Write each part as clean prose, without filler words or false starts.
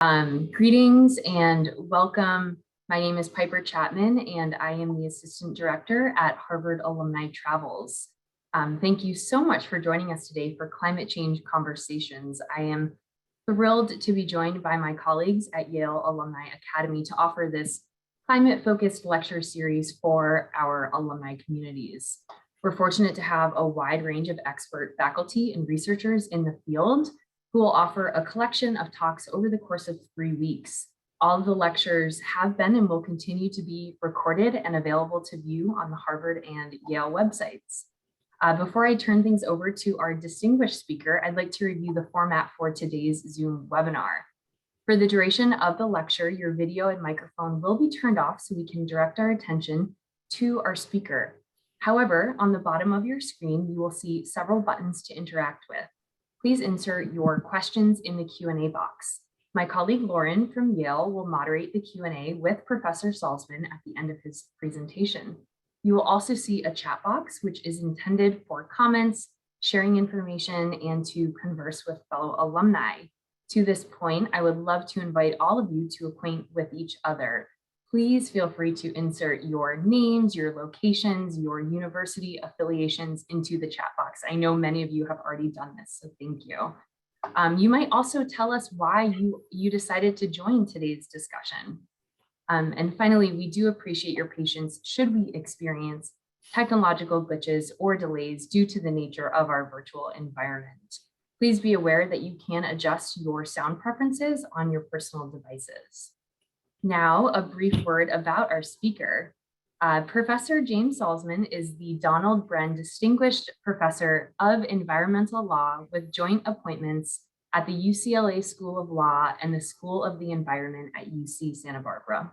Greetings and welcome. My name is Piper Chapman, and I am the Assistant Director at Harvard Alumni Travels. Thank you so much for joining us today for Climate Change Conversations. I am thrilled to be joined by my colleagues at Yale Alumni Academy to offer this climate-focused lecture series for our alumni communities. We're fortunate to have a wide range of expert faculty and researchers in the field who will offer a collection of talks over the course of 3 weeks. All of the lectures have been and will continue to be recorded and available to view on the Harvard and Yale websites. Before I turn things over to our distinguished speaker, I'd like to review the format for today's Zoom webinar. For the duration of the lecture, your video and microphone will be turned off so we can direct our attention to our speaker. However, on the bottom of your screen, you will see several buttons to interact with. Please insert your questions in the Q&A box. My colleague Lauren from Yale will moderate the Q&A with Professor Salzman at the end of his presentation. You will also see a chat box, which is intended for comments, sharing information, and to converse with fellow alumni. To this point, I would love to invite all of you to acquaint with each other. Please feel free to insert your names, your locations, your university affiliations into the chat box. I know many of you have already done this, so thank you. You might also tell us why you decided to join today's discussion. And finally, we do appreciate your patience should we experience technological glitches or delays due to the nature of our virtual environment. Please be aware that you can adjust your sound preferences on your personal devices. Now, a brief word about our speaker. Professor James Salzman is the Donald Bren Distinguished Professor of Environmental Law with joint appointments at the UCLA School of Law and the School of the Environment at UC Santa Barbara.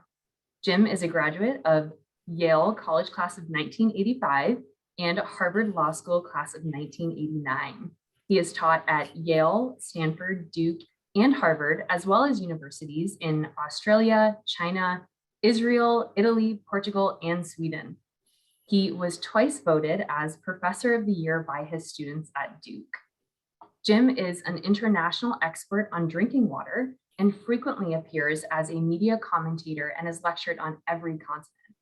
Jim is a graduate of Yale College Class of 1985 and Harvard Law School Class of 1989. He has taught at Yale, Stanford, Duke, and Harvard, as well as universities in Australia, China, Israel, Italy, Portugal, and Sweden. He was twice voted as Professor of the Year by his students at Duke. Jim is an international expert on drinking water and frequently appears as a media commentator and has lectured on every continent.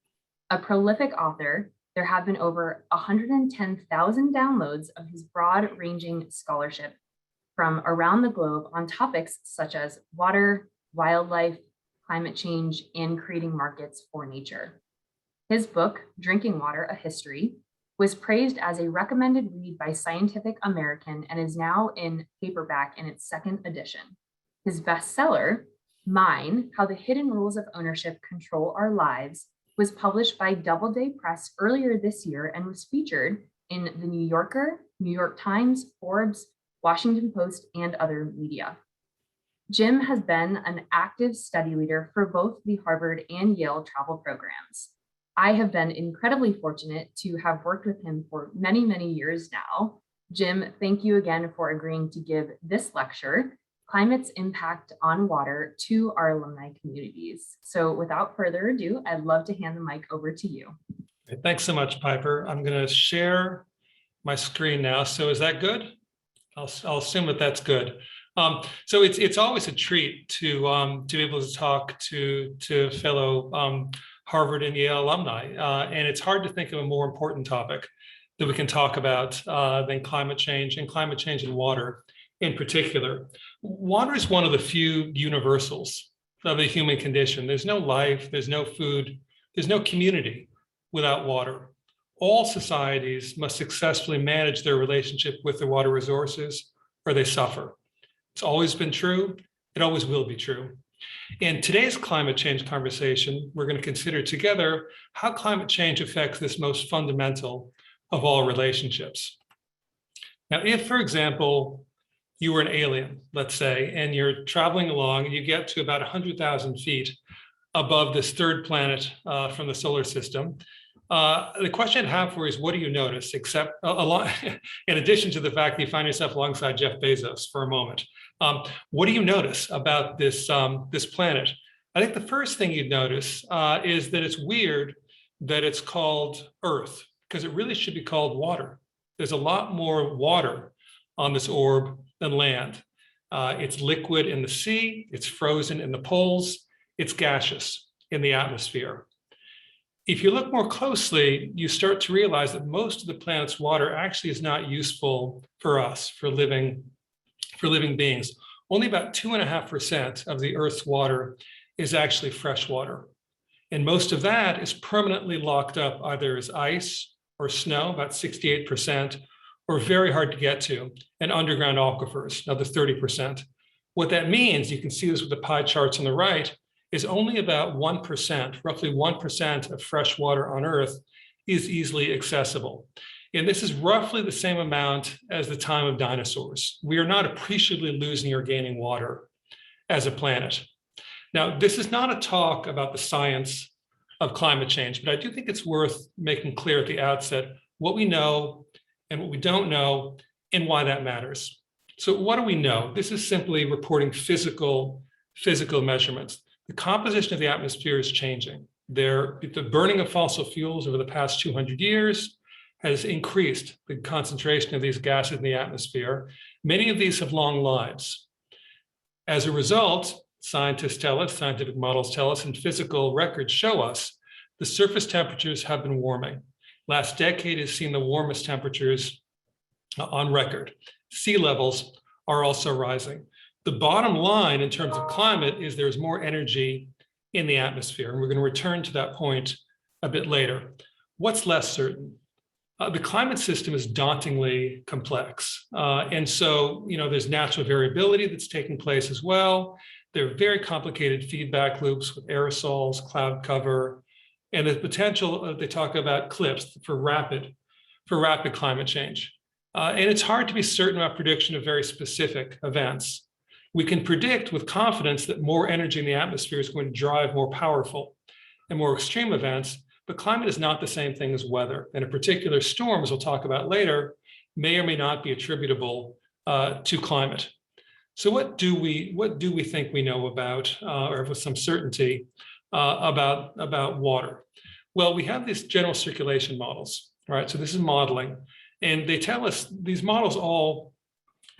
A prolific author, there have been over 110,000 downloads of his broad-ranging scholarship from around the globe on topics such as water, wildlife, climate change, and creating markets for nature. His book, Drinking Water, A History, was praised as a recommended read by Scientific American and is now in paperback in its second edition. His bestseller, Mine, How the Hidden Rules of Ownership Control Our Lives, was published by Doubleday Press earlier this year and was featured in The New Yorker, New York Times, Forbes, Washington Post, and other media. Jim has been an active study leader for both the Harvard and Yale travel programs. I have been incredibly fortunate to have worked with him for many, many years now. Jim, thank you again for agreeing to give this lecture, Climate's Impact on Water, to our alumni communities. So without further ado, I'd love to hand the mic over to you. Thanks so much, Piper. I'm going to share my screen now. So is that good? I'll assume that that's good. So it's always a treat to be able to talk to fellow Harvard and Yale alumni, and it's hard to think of a more important topic that we can talk about than climate change and water in particular. Water is one of the few universals of the human condition. There's no life, there's no food, there's no community without water. All societies must successfully manage their relationship with their water resources or they suffer. It's always been true, it always will be true. In today's climate change conversation, we're going to consider together how climate change affects this most fundamental of all relationships. Now, if, for example, you were an alien, let's say, and you're traveling along and you get to about 100,000 feet above this third planet from the solar system, the question I'd have for you is, what do you notice, except in addition to the fact that you find yourself alongside Jeff Bezos for a moment? What do you notice about this planet? I think the first thing you'd notice is that it's weird that it's called Earth, because it really should be called water. There's a lot more water on this orb than land. It's liquid in the sea, it's frozen in the poles, it's gaseous in the atmosphere. If you look more closely, you start to realize that most of the planet's water actually is not useful for us, for living beings. Only about 2.5% of the Earth's water is actually fresh water. And most of that is permanently locked up either as ice or snow, about 68%, or very hard to get to, and underground aquifers, another 30%. What that means, you can see this with the pie charts on the right, is only about 1%, roughly 1% of fresh water on Earth is easily accessible. And this is roughly the same amount as the time of dinosaurs. We are not appreciably losing or gaining water as a planet. Now, this is not a talk about the science of climate change, but I do think it's worth making clear at the outset what we know and what we don't know and why that matters. So what do we know? This is simply reporting physical measurements. The composition of the atmosphere is changing. The burning of fossil fuels over the past 200 years has increased the concentration of these gases in the atmosphere. Many of these have long lives. As a result, scientists tell us, scientific models tell us, and physical records show us, the surface temperatures have been warming. Last decade has seen the warmest temperatures on record. Sea levels are also rising. The bottom line in terms of climate is there's more energy in the atmosphere, and we're going to return to that point a bit later. What's less certain? The climate system is dauntingly complex. And so, there's natural variability that's taking place as well. There are very complicated feedback loops with aerosols, cloud cover, and the potential, they talk about cliffs for rapid climate change. And it's hard to be certain about prediction of very specific events. We can predict with confidence that more energy in the atmosphere is going to drive more powerful and more extreme events, but climate is not the same thing as weather. And a particular storm, as we'll talk about later, may or may not be attributable to climate. So what do we think we know about, or with some certainty, about water? Well, we have these general circulation models, right? So this is modeling, and they tell us these models all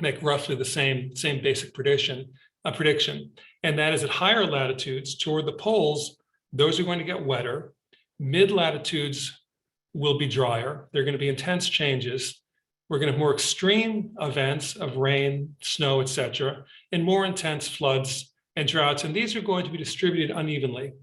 make roughly the same basic prediction, and that is at higher latitudes toward the poles, those are going to get wetter. Mid-latitudes will be drier. There are going to be intense changes. We're going to have more extreme events of rain, snow, etc., and more intense floods and droughts. And these are going to be distributed unevenly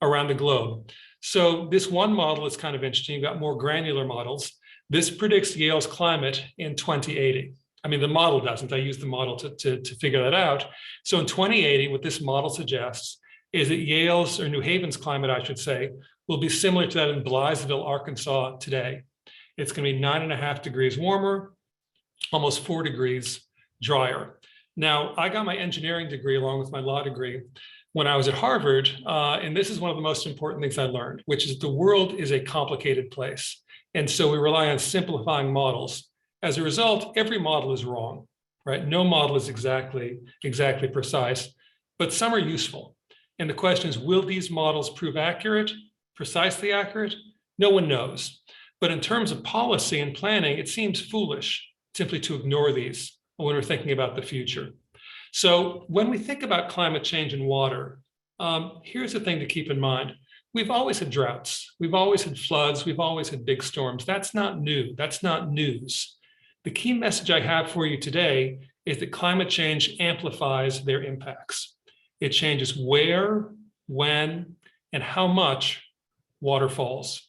around the globe. So this one model is kind of interesting. You've got more granular models. This predicts Yale's climate in 2080. I mean, the model doesn't. I use the model to figure that out. So in 2080, what this model suggests is that Yale's, or New Haven's climate, I should say, will be similar to that in Blytheville, Arkansas today. It's going to be 9.5 degrees warmer, almost 4 degrees drier. Now, I got my engineering degree along with my law degree when I was at Harvard, and this is one of the most important things I learned, which is the world is a complicated place. And so we rely on simplifying models. As a result, every model is wrong, right? No model is exactly precise, but some are useful. And the question is, will these models prove accurate, precisely accurate? No one knows. But in terms of policy and planning, it seems foolish simply to ignore these when we're thinking about the future. So when we think about climate change and water, here's the thing to keep in mind. We've always had droughts. We've always had floods. We've always had big storms. That's not new. That's not news. The key message I have for you today is that climate change amplifies their impacts. It changes where, when, and how much water falls.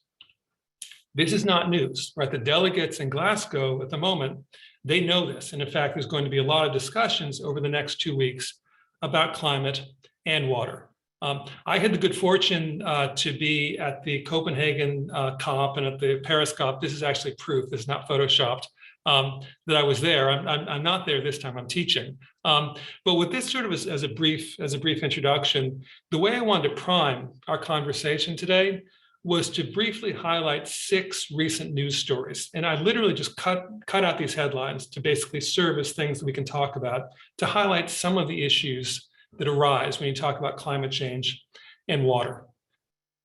This is not news, right? The delegates in Glasgow at the moment, they know this. And in fact, there's going to be a lot of discussions over the next 2 weeks about climate and water. I had the good fortune to be at the Copenhagen COP and at the Paris COP. This is actually proof, this is not photoshopped, that I was there. I'm not there this time, I'm teaching. But with this sort of as a brief introduction, the way I wanted to prime our conversation today was to briefly highlight 6 recent news stories. And I literally just cut out these headlines to basically serve as things that we can talk about to highlight some of the issues that arise when you talk about climate change and water.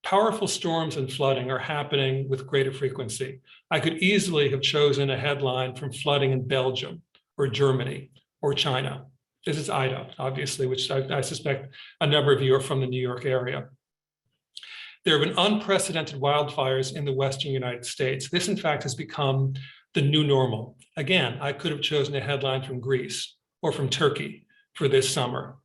Powerful storms and flooding are happening with greater frequency. I could easily have chosen a headline from flooding in Belgium or Germany or China. This is Ida, obviously, which I suspect a number of you are from the New York area. There have been unprecedented wildfires in the Western United States. This, in fact, has become the new normal. Again, I could have chosen a headline from Greece or from Turkey for this summer.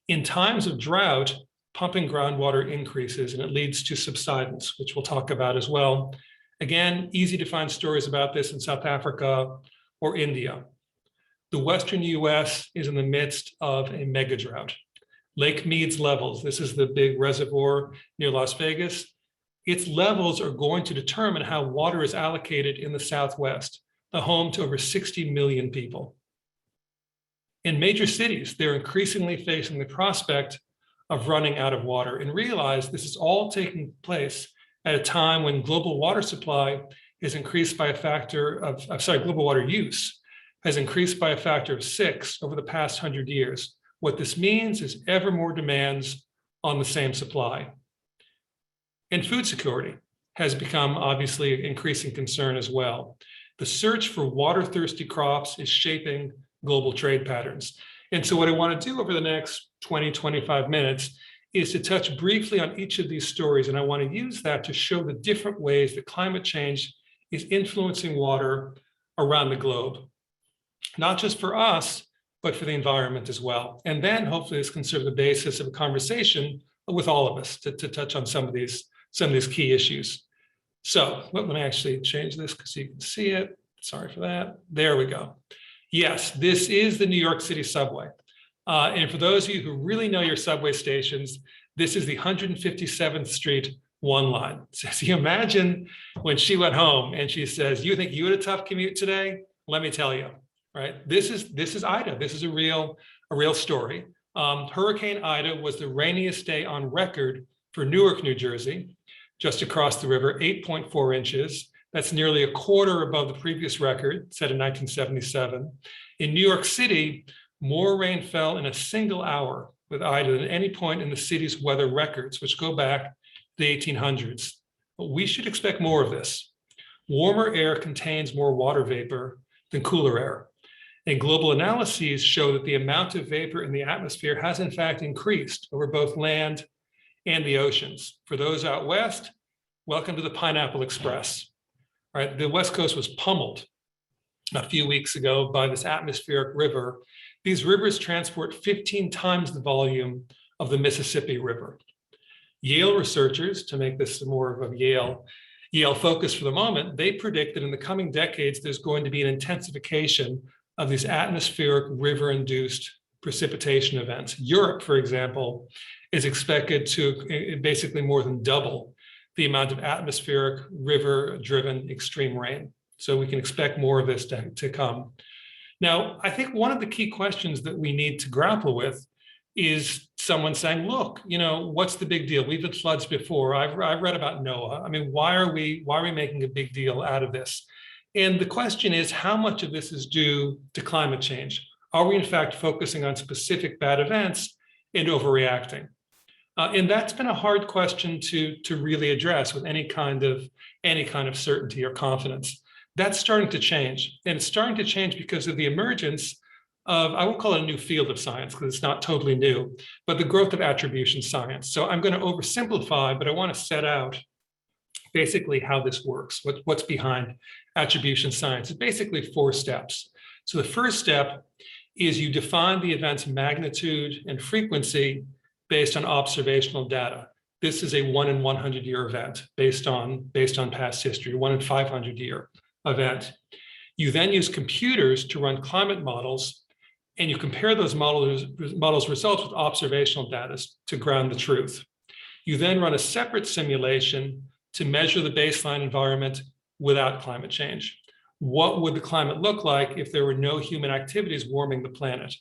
In times of drought, pumping groundwater increases and it leads to subsidence, which we'll talk about as well. Again, easy to find stories about this in South Africa or India. The Western US is in the midst of a megadrought. Lake Mead's levels, this is the big reservoir near Las Vegas, its levels are going to determine how water is allocated in the Southwest, the home to over 60 million people. In major cities, they're increasingly facing the prospect of running out of water, and realize this is all taking place at a time when global water supply is increased by a factor of, global water use has increased by a factor of 6 over the past 100 years. What this means is ever more demands on the same supply. And food security has become obviously an increasing concern as well. The search for water-thirsty crops is shaping global trade patterns. And so what I want to do over the next 20, 25 minutes is to touch briefly on each of these stories. And I want to use that to show the different ways that climate change is influencing water around the globe, not just for us, but for the environment as well. And then hopefully this can serve the basis of a conversation with all of us to touch on some of these key issues. So let me actually change this because you can see it. Sorry for that. There we go. Yes, this is the New York City subway. And for those of you who really know your subway stations, this is the 157th Street 1 line. So you imagine when she went home and she says, "You think you had a tough commute today? Let me tell you." Right? This is Ida. This is a real story. Hurricane Ida was the rainiest day on record for Newark, New Jersey, just across the river, 8.4 inches. That's nearly a quarter above the previous record set in 1977. In New York City, more rain fell in a single hour with Ida than any point in the city's weather records, which go back to the 1800s. But we should expect more of this. Warmer air contains more water vapor than cooler air. And global analyses show that the amount of vapor in the atmosphere has in fact increased over both land and the oceans. For those out west, welcome to the Pineapple Express. All right, the West Coast was pummeled a few weeks ago by this atmospheric river. These rivers transport 15 times the volume of the Mississippi River. Yale researchers, to make this more of a Yale focus for the moment, they predict that in the coming decades, there's going to be an intensification of these atmospheric river-induced precipitation events. Europe, for example, is expected to basically more than double the amount of atmospheric river-driven extreme rain. So we can expect more of this to come. Now, I think one of the key questions that we need to grapple with is someone saying, look, what's the big deal? We've had floods before. I've read about Noah. I mean, why are we making a big deal out of this? And the question is, how much of this is due to climate change? Are we in fact focusing on specific bad events and overreacting? And that's been a hard question to really address with any kind of certainty or confidence. That's starting to change. And it's starting to change because of the emergence of, I won't call it a new field of science because it's not totally new, but the growth of attribution science. So I'm going to oversimplify, but I want to set out basically how this works, what's behind attribution science. It's basically 4 steps. So the first step is you define the event's magnitude and frequency based on observational data. This is a 1 in 100 year event based on past history, 1 in 500 year event. You then use computers to run climate models, and you compare those models results with observational data to ground the truth. You then run a separate simulation to measure the baseline environment without climate change. What would the climate look like if there were no human activities warming the planet?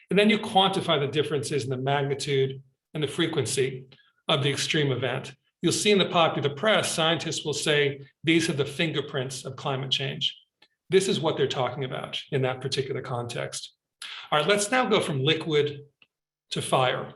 And then you quantify the differences in the magnitude and the frequency of the extreme event. You'll see in the popular press, scientists will say, these are the fingerprints of climate change. This is what they're talking about in that particular context. All right, let's now go from liquid to fire.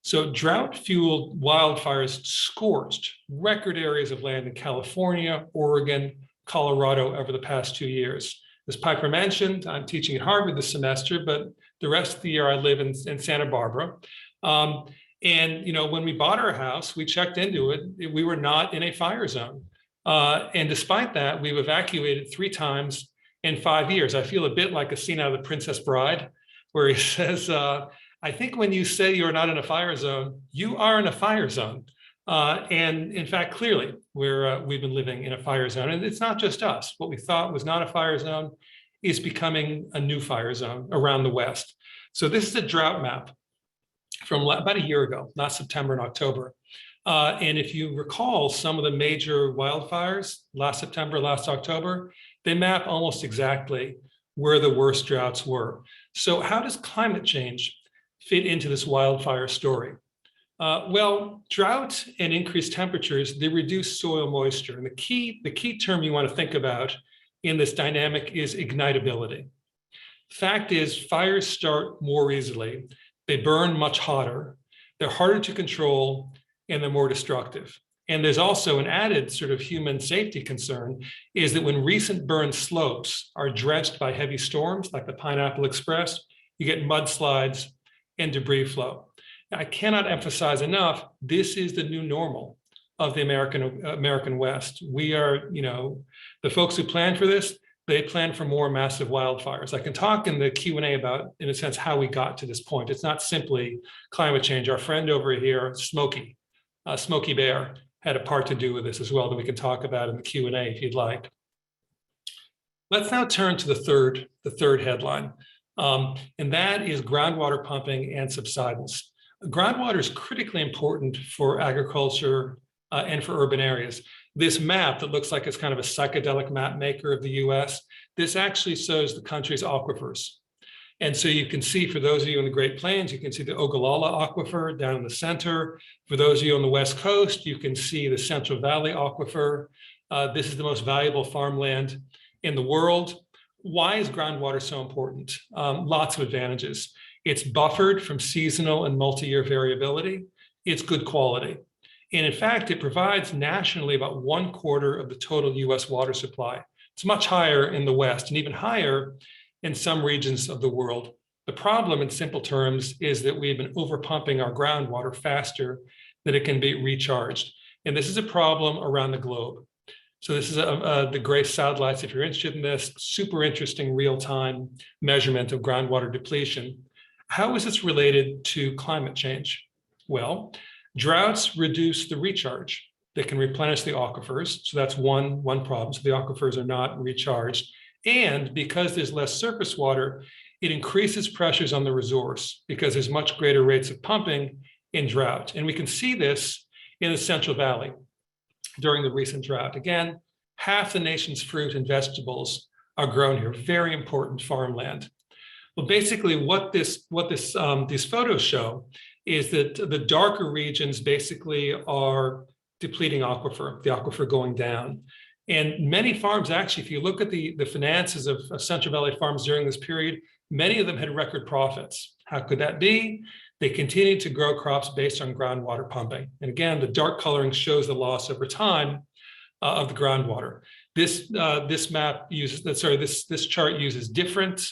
So drought-fueled wildfires scorched record areas of land in California, Oregon, Colorado over the past 2 years. As Piper mentioned, I'm teaching at Harvard this semester, but the rest of the year I live in Santa Barbara. And when we bought our house, we checked into it. We were not in a fire zone. And despite that, we've evacuated 3 times in 5 years. I feel a bit like a scene out of The Princess Bride, where he says, I think when you say you're not in a fire zone, you are in a fire zone. And in fact, clearly, we've been living in a fire zone. And it's not just us. What we thought was not a fire zone is becoming a new fire zone around the West. So this is a drought map from about a year ago, last September and October. And if you recall some of the major wildfires last September, last October, they map almost exactly where the worst droughts were. So how does climate change fit into this wildfire story? Well, drought and increased temperatures, they reduce soil moisture. And the key term you want to think about in this dynamic is ignitability. Fact is, fires start more easily. They burn much hotter. They're harder to control, and they're more destructive. And there's also an added sort of human safety concern, is that when recent burn slopes are drenched by heavy storms, like the Pineapple Express, you get mudslides and debris flow. I cannot emphasize enough, this is the new normal of the American West. We are, the folks who planned for this, they planned for more massive wildfires. I can talk in the Q&A about, in a sense, how we got to this point. It's not simply climate change. Our friend over here, Smokey Bear, had a part to do with this as well that we can talk about in the Q&A if you'd like. Let's now turn to the third headline, and that is groundwater pumping and subsidence. Groundwater is critically important for agriculture and for urban areas. This map that looks like it's kind of a psychedelic map maker of the US, this actually shows the country's aquifers. And so you can see, for those of you in the Great Plains, you can see the Ogallala Aquifer down in the center. For those of you on the West Coast, you can see the Central Valley Aquifer. This is the most valuable farmland in the world. Why is groundwater so important? Lots of advantages. It's buffered from seasonal and multi-year variability. It's good quality. And in fact, it provides nationally about 1/4 of the total US water supply. It's much higher in the West and even higher in some regions of the world. The problem, in simple terms, is that we've been overpumping our groundwater faster than it can be recharged. And this is a problem around the globe. So this is the gray satellites, if you're interested in this, super interesting real-time measurement of groundwater depletion. How is this related to climate change? Well, droughts reduce the recharge. They can replenish the aquifers. So that's one problem. So the aquifers are not recharged. And because there's less surface water, it increases pressures on the resource because there's much greater rates of pumping in drought. And we can see this in the Central Valley during the recent drought. Again, half the nation's fruit and vegetables are grown here, very important farmland. Well, basically what these photos show is that the darker regions basically are depleting aquifer, the aquifer going down. And many farms, actually, if you look at the finances of Central Valley farms during this period, many of them had record profits. How could that be? They continued to grow crops based on groundwater pumping. And again, the dark coloring shows the loss over time of the groundwater. This chart uses different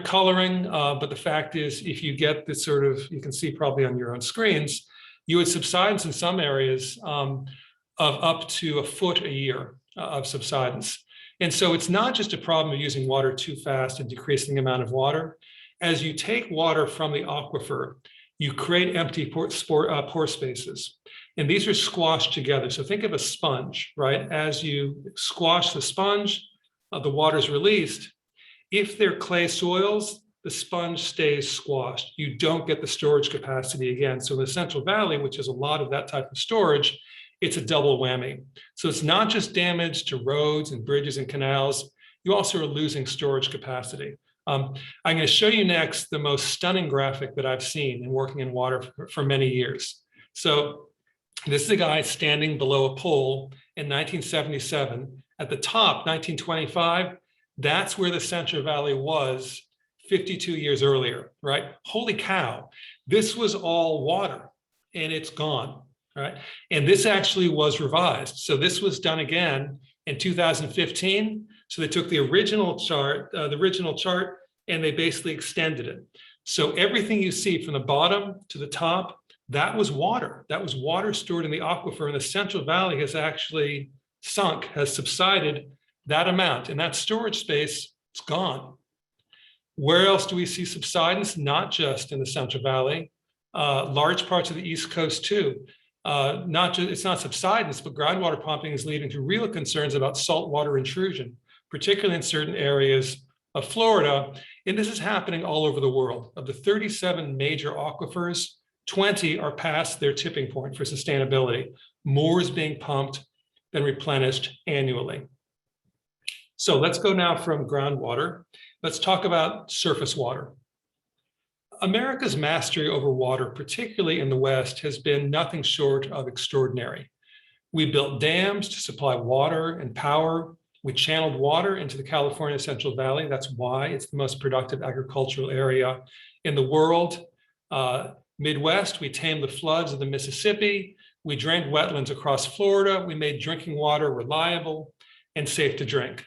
coloring, but the fact is, if you get this sort of, you can see probably on your own screens, you would subsidence in some areas of up to 1 foot a year of subsidence. And so it's not just a problem of using water too fast and decreasing the amount of water. As you take water from the aquifer, you create empty pore spaces. And these are squashed together. So think of a sponge, right? As you squash the sponge, the water is released. If they're clay soils, the sponge stays squashed. You don't get the storage capacity again. So in the Central Valley, which is a lot of that type of storage, it's a double whammy. So it's not just damage to roads and bridges and canals, you also are losing storage capacity. I'm going to show you next the most stunning graphic that I've seen in working in water for many years. So this is a guy standing below a pole in 1977. At the top, 1925, that's where the Central Valley was 52 years earlier, right? Holy cow, this was all water and it's gone. Right? And this actually was revised. So this was done again in 2015. So they took the original chart, and they basically extended it. So everything you see from the bottom to the top, that was water. That was water stored in the aquifer, and the Central Valley has actually sunk, has subsided that amount, and that storage space is gone. Where else do we see subsidence? Not just in the Central Valley, large parts of the East Coast too. It's not subsidence, but groundwater pumping is leading to real concerns about saltwater intrusion, particularly in certain areas of Florida. And this is happening all over the world. Of the 37 major aquifers, 20 are past their tipping point for sustainability. More is being pumped than replenished annually. So let's go now from groundwater. Let's talk about surface water. America's mastery over water, particularly in the West, has been nothing short of extraordinary. We built dams to supply water and power. We channeled water into the California Central Valley. That's why it's the most productive agricultural area in the world. Midwest, we tamed the floods of the Mississippi. We drained wetlands across Florida. We made drinking water reliable and safe to drink.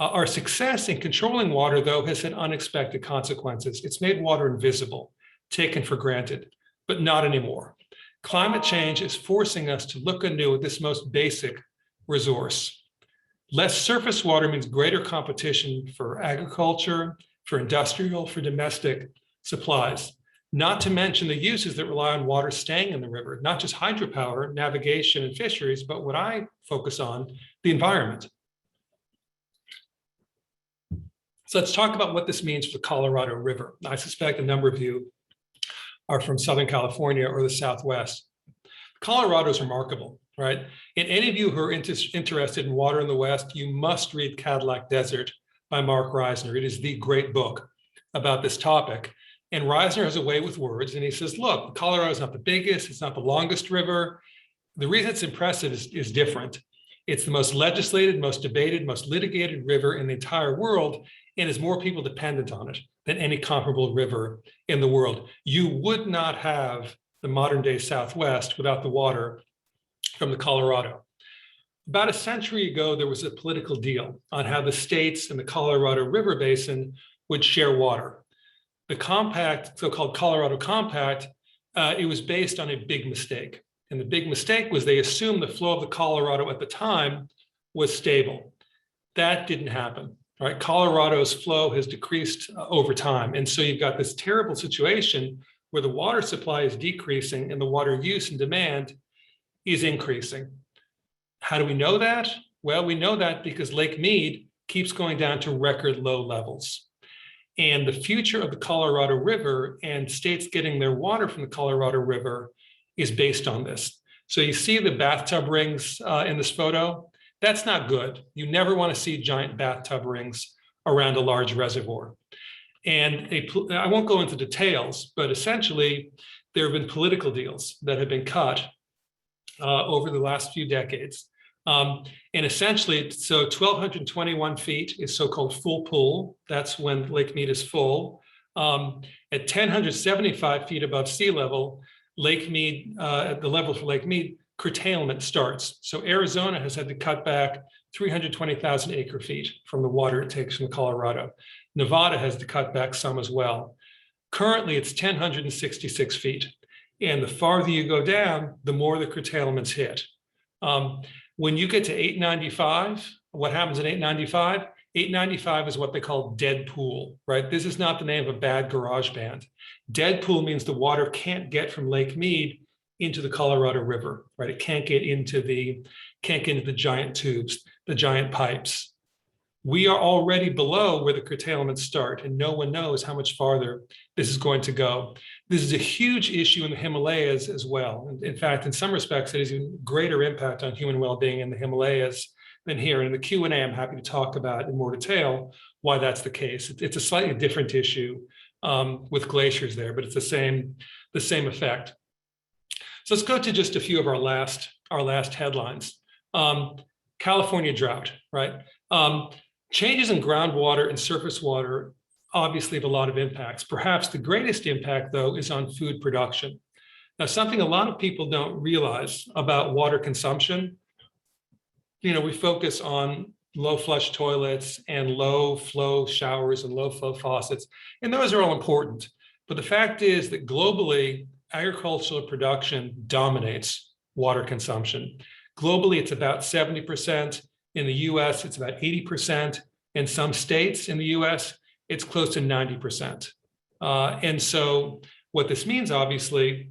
Our success in controlling water, though, has had unexpected consequences. It's made water invisible, taken for granted, but not anymore. Climate change is forcing us to look anew at this most basic resource. Less surface water means greater competition for agriculture, for industrial, for domestic supplies, not to mention the uses that rely on water staying in the river, not just hydropower, navigation, and fisheries, but what I focus on, the environment. So let's talk about what this means for the Colorado River. I suspect a number of you are from Southern California or the Southwest. Colorado is remarkable, right? And any of you who are interested in water in the West, you must read Cadillac Desert by Mark Reisner. It is the great book about this topic. And Reisner has a way with words, and he says, look, Colorado is not the biggest, it's not the longest river. The reason it's impressive is different. It's the most legislated, most debated, most litigated river in the entire world, and has more people dependent on it than any comparable river in the world. You would not have the modern day Southwest without the water from the Colorado. About a century ago, there was a political deal on how the states in the Colorado River Basin would share water. The compact, so-called Colorado Compact, it was based on a big mistake. And the big mistake was they assumed the flow of the Colorado at the time was stable. That didn't happen. Right? Colorado's flow has decreased over time. And so you've got this terrible situation where the water supply is decreasing and the water use and demand is increasing. How do we know that? Well, we know that because Lake Mead keeps going down to record low levels. And the future of the Colorado River and states getting their water from the Colorado River is based on this. So you see the bathtub rings in this photo. That's not good. You never want to see giant bathtub rings around a large reservoir. And I won't go into details, but essentially there have been political deals that have been cut over the last few decades. And essentially, so 1,221 feet is so-called full pool. That's when Lake Mead is full. At 1,075 feet above sea level, Lake Mead, at the level for Lake Mead, curtailment starts. So Arizona has had to cut back 320,000 acre feet from the water it takes from the Colorado. Nevada has to cut back some as well. Currently, it's 1,066 feet. And the farther you go down, the more the curtailments hit. When you get to 895, what happens at 895? 895 is what they call dead pool, right? This is not the name of a bad garage band. Dead pool means the water can't get from Lake Mead into the Colorado River, right? It can't get into the giant tubes, the giant pipes. We are already below where the curtailments start, and no one knows how much farther this is going to go. This is a huge issue in the Himalayas as well. In fact, in some respects, it has even greater impact on human well-being in the Himalayas than here. And in the Q&A, I'm happy to talk about in more detail why that's the case. It's a slightly different issue with glaciers there, but it's the same effect. So let's go to just a few of our last headlines. California drought, right? Changes in groundwater and surface water obviously have a lot of impacts. Perhaps the greatest impact, though, is on food production. Now, something a lot of people don't realize about water consumption, we focus on low flush toilets and low flow showers and low flow faucets. And those are all important. But the fact is that globally, agricultural production dominates water consumption. Globally, it's about 70%. In the US, it's about 80%. In some states in the US, it's close to 90%. And so what this means, obviously,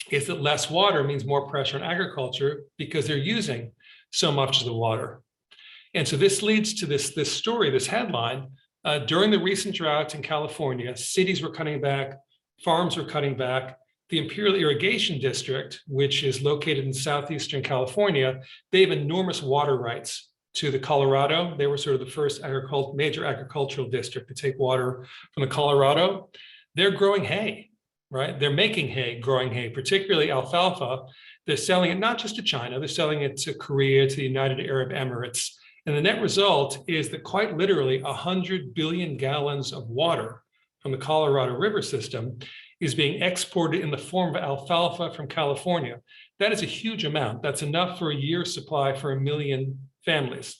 is that less water means more pressure on agriculture because they're using so much of the water. And so this leads to this story, this headline. During the recent droughts in California, cities were cutting back, farms were cutting back. The Imperial Irrigation District, which is located in southeastern California, they have enormous water rights to the Colorado. They were sort of the first major agricultural district to take water from the Colorado. They're growing hay, right? They're making hay, growing hay, particularly alfalfa. They're selling it not just to China, they're selling it to Korea, to the United Arab Emirates. And the net result is that quite literally 100 billion gallons of water from the Colorado River system is being exported in the form of alfalfa from California. That is a huge amount. That's enough for a year's supply for 1 million families.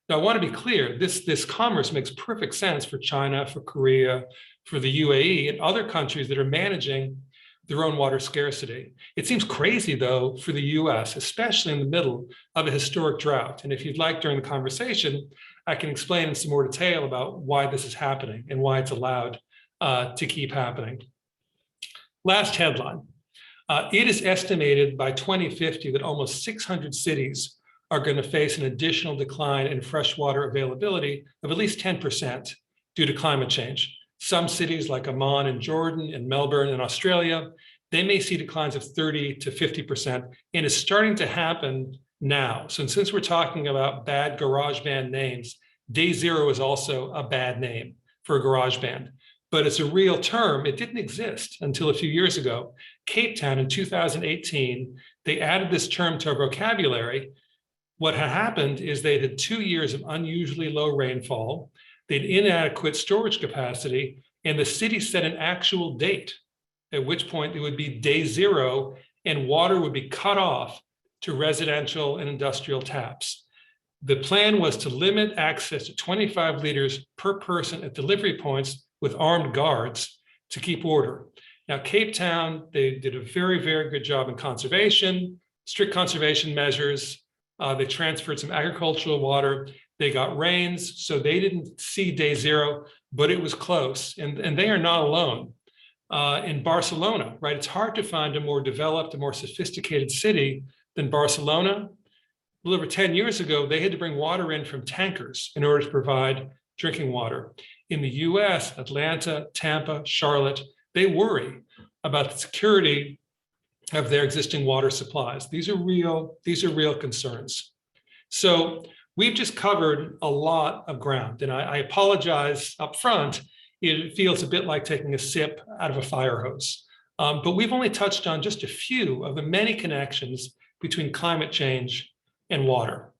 Now, I want to be clear, this commerce makes perfect sense for China, for Korea, for the UAE, and other countries that are managing their own water scarcity. It seems crazy, though, for the US, especially in the middle of a historic drought. And if you'd like, during the conversation, I can explain in some more detail about why this is happening and why it's allowed to keep happening. Last headline. It is estimated by 2050 that almost 600 cities are going to face an additional decline in freshwater availability of at least 10% due to climate change. Some cities like Amman in Jordan and Melbourne in Australia, they may see declines of 30 to 50%, and it's starting to happen now. So since we're talking about bad garage band names, Day Zero is also a bad name for a garage band, but it's a real term. It didn't exist until a few years ago. Cape Town in 2018, they added this term to our vocabulary. What had happened is they had 2 years of unusually low rainfall. They had inadequate storage capacity, and the city set an actual date, at which point it would be Day Zero, and water would be cut off to residential and industrial taps. The plan was to limit access to 25 liters per person at delivery points with armed guards to keep order. Now, Cape Town, they did a very, very good job in conservation, strict conservation measures. They transferred some agricultural water. They got rains, so they didn't see Day Zero, but it was close. And they are not alone. In Barcelona, right? It's hard to find a more developed, a more sophisticated city than Barcelona. A little over 10 years ago, they had to bring water in from tankers in order to provide drinking water. In the US, Atlanta, Tampa, Charlotte, they worry about the security of their existing water supplies. These are real concerns. So we've just covered a lot of ground, and I apologize up front. It feels a bit like taking a sip out of a fire hose. But we've only touched on just a few of the many connections between climate change and water.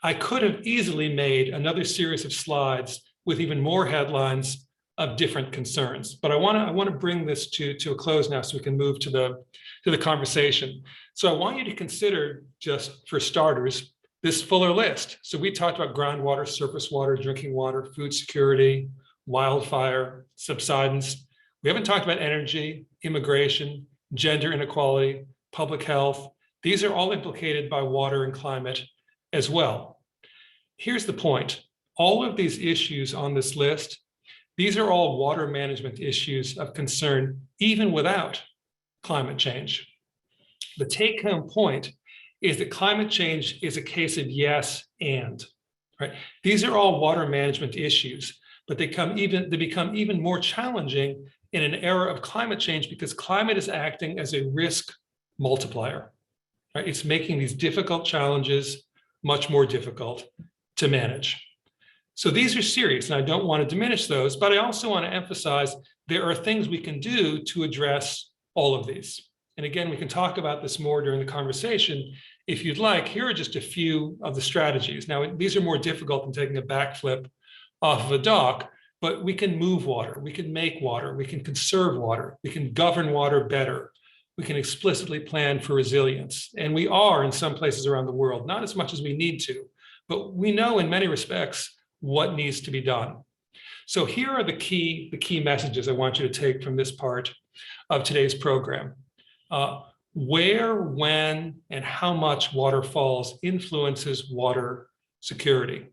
I could have easily made another series of slides with even more headlines of different concerns, but I want to bring this to a close now so we can move to the conversation. So I want you to consider, just for starters, this fuller list. So we talked about groundwater, surface water, drinking water, food security, wildfire, subsidence. We haven't talked about energy, immigration, gender inequality, public health. These are all implicated by water and climate as well. Here's the point. All of these issues on this list, these are all water management issues of concern, even without climate change. The take-home point is that climate change is a case of yes and, right? These are all water management issues, but they become even more challenging in an era of climate change because climate is acting as a risk multiplier, right? It's making these difficult challenges much more difficult to manage. So these are serious, and I don't want to diminish those, but I also want to emphasize there are things we can do to address all of these. And again, we can talk about this more during the conversation if you'd like. Here are just a few of the strategies. Now, these are more difficult than taking a backflip off of a dock, but we can move water, we can make water, we can conserve water, we can govern water better, we can explicitly plan for resilience. And we are in some places around the world, not as much as we need to, but we know in many respects what needs to be done. So here are the key messages I want you to take from this part of today's program. Where, when, and how much water falls influences water security.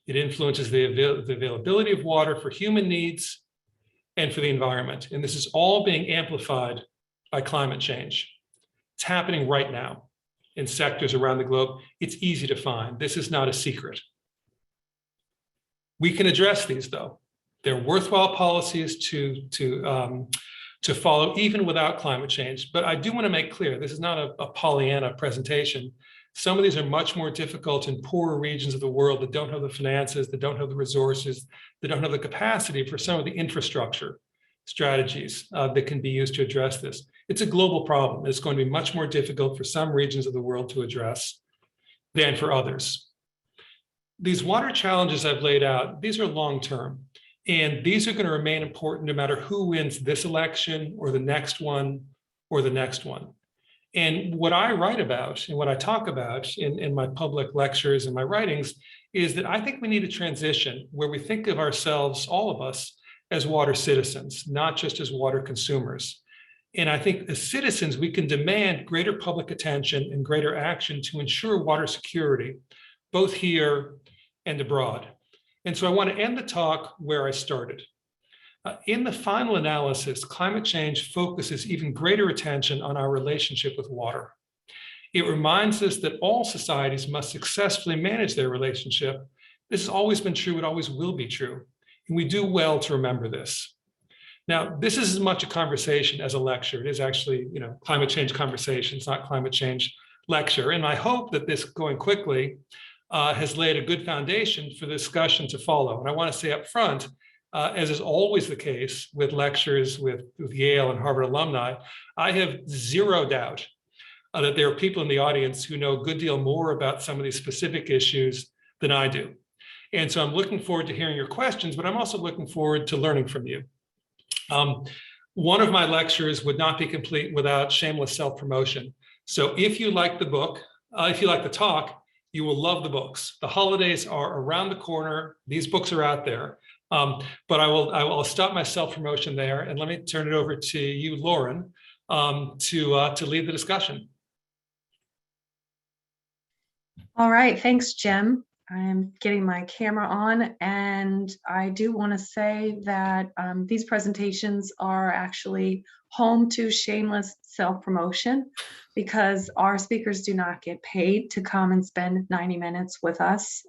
It influences the availability of water for human needs and for the environment. And this is all being amplified by climate change. It's happening right now in sectors around the globe. It's easy to find. This is not a secret. We can address these, though. They're worthwhile policies to follow even without climate change. But I do want to make clear, this is not a Pollyanna presentation. Some of these are much more difficult in poorer regions of the world that don't have the finances, that don't have the resources, that don't have the capacity for some of the infrastructure strategies that can be used to address this. It's a global problem. It's going to be much more difficult for some regions of the world to address than for others. These water challenges I've laid out, these are long-term. And these are going to remain important no matter who wins this election or the next one or the next one. And what I write about and what I talk about in my public lectures and my writings is that I think we need a transition where we think of ourselves, all of us, as water citizens, not just as water consumers. And I think as citizens, we can demand greater public attention and greater action to ensure water security, both here and abroad. And so I want to end the talk where I started. In the final analysis, climate change focuses even greater attention on our relationship with water. It reminds us that all societies must successfully manage their relationship. This has always been true, it always will be true. And we do well to remember this. Now, this is as much a conversation as a lecture. It is actually, climate change conversation. It's not climate change lecture. And I hope that this going quickly has laid a good foundation for the discussion to follow. And I want to say up front, as is always the case with lectures with Yale and Harvard alumni, I have zero doubt that there are people in the audience who know a good deal more about some of these specific issues than I do. And so I'm looking forward to hearing your questions, but I'm also looking forward to learning from you. One of my lectures would not be complete without shameless self-promotion. So if you like the book, if you like the talk, you will love the books. The holidays are around the corner. These books are out there. But I will stop my self-promotion there and let me turn it over to you, Lauren, to lead the discussion. All right, thanks, Jim. I'm getting my camera on, and I do want to say that these presentations are actually home to shameless self-promotion because our speakers do not get paid to come and spend 90 minutes with us.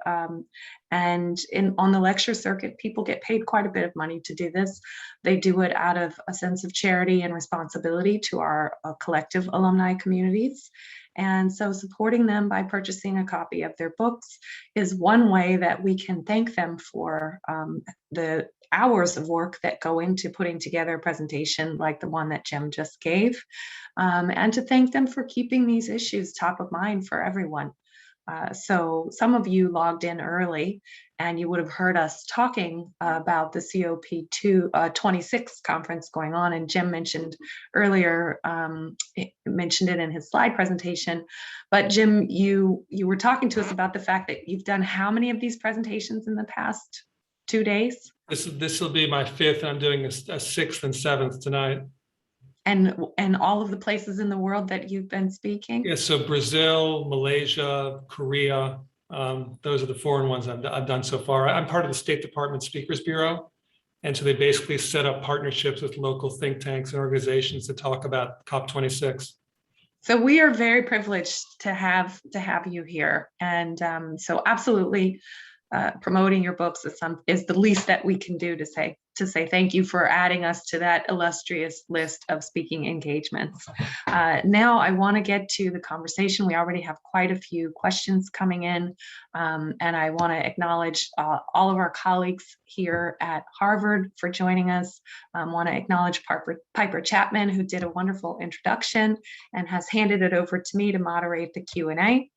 And on the lecture circuit, people get paid quite a bit of money to do this. They do it out of a sense of charity and responsibility to our collective alumni communities. And so supporting them by purchasing a copy of their books is one way that we can thank them for the hours of work that go into putting together a presentation like the one that Jim just gave, and to thank them for keeping these issues top of mind for everyone. So some of you logged in early and you would have heard us talking about the COP26 conference going on, and Jim mentioned earlier, mentioned it in his slide presentation. But Jim, you were talking to us about the fact that you've done how many of these presentations in the past 2 days? This will be my fifth, and I'm doing a sixth and seventh tonight. And all of the places in the world that you've been speaking? Yeah, so Brazil, Malaysia, Korea, those are the foreign ones I've done so far. I'm part of the State Department Speakers Bureau. And so they basically set up partnerships with local think tanks and organizations to talk about COP26. So we are very privileged to have you here. And so absolutely promoting your books is the least that we can do to say thank you for adding us to that illustrious list of speaking engagements. Now I want to get to the conversation. We already have quite a few questions coming in, and I want to acknowledge all of our colleagues here at Harvard for joining us. I want to acknowledge Piper Chapman, who did a wonderful introduction and has handed it over to me to moderate the Q&A.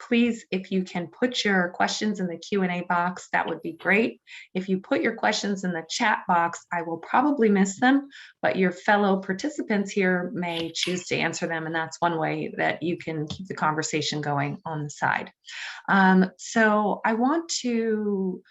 Please, if you can put your questions in the Q&A box, that would be great. If you put your questions in in the chat box, I will probably miss them, but your fellow participants here may choose to answer them, and that's one way that you can keep the conversation going on the side. So I want to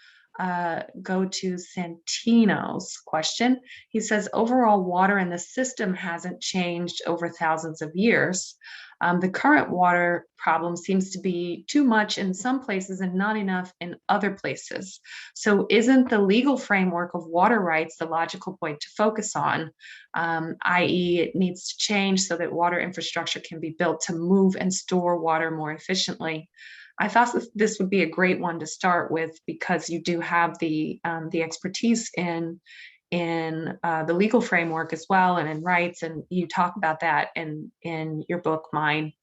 go to Santino's question. He says, overall water in the system hasn't changed over thousands of years. The current water problem seems to be too much in some places and not enough in other places. So isn't the legal framework of water rights the logical point to focus on, i.e. it needs to change so that water infrastructure can be built to move and store water more efficiently? I thought this would be a great one to start with because you do have the expertise in the legal framework as well, and in rights, and you talk about that in your book, Mine.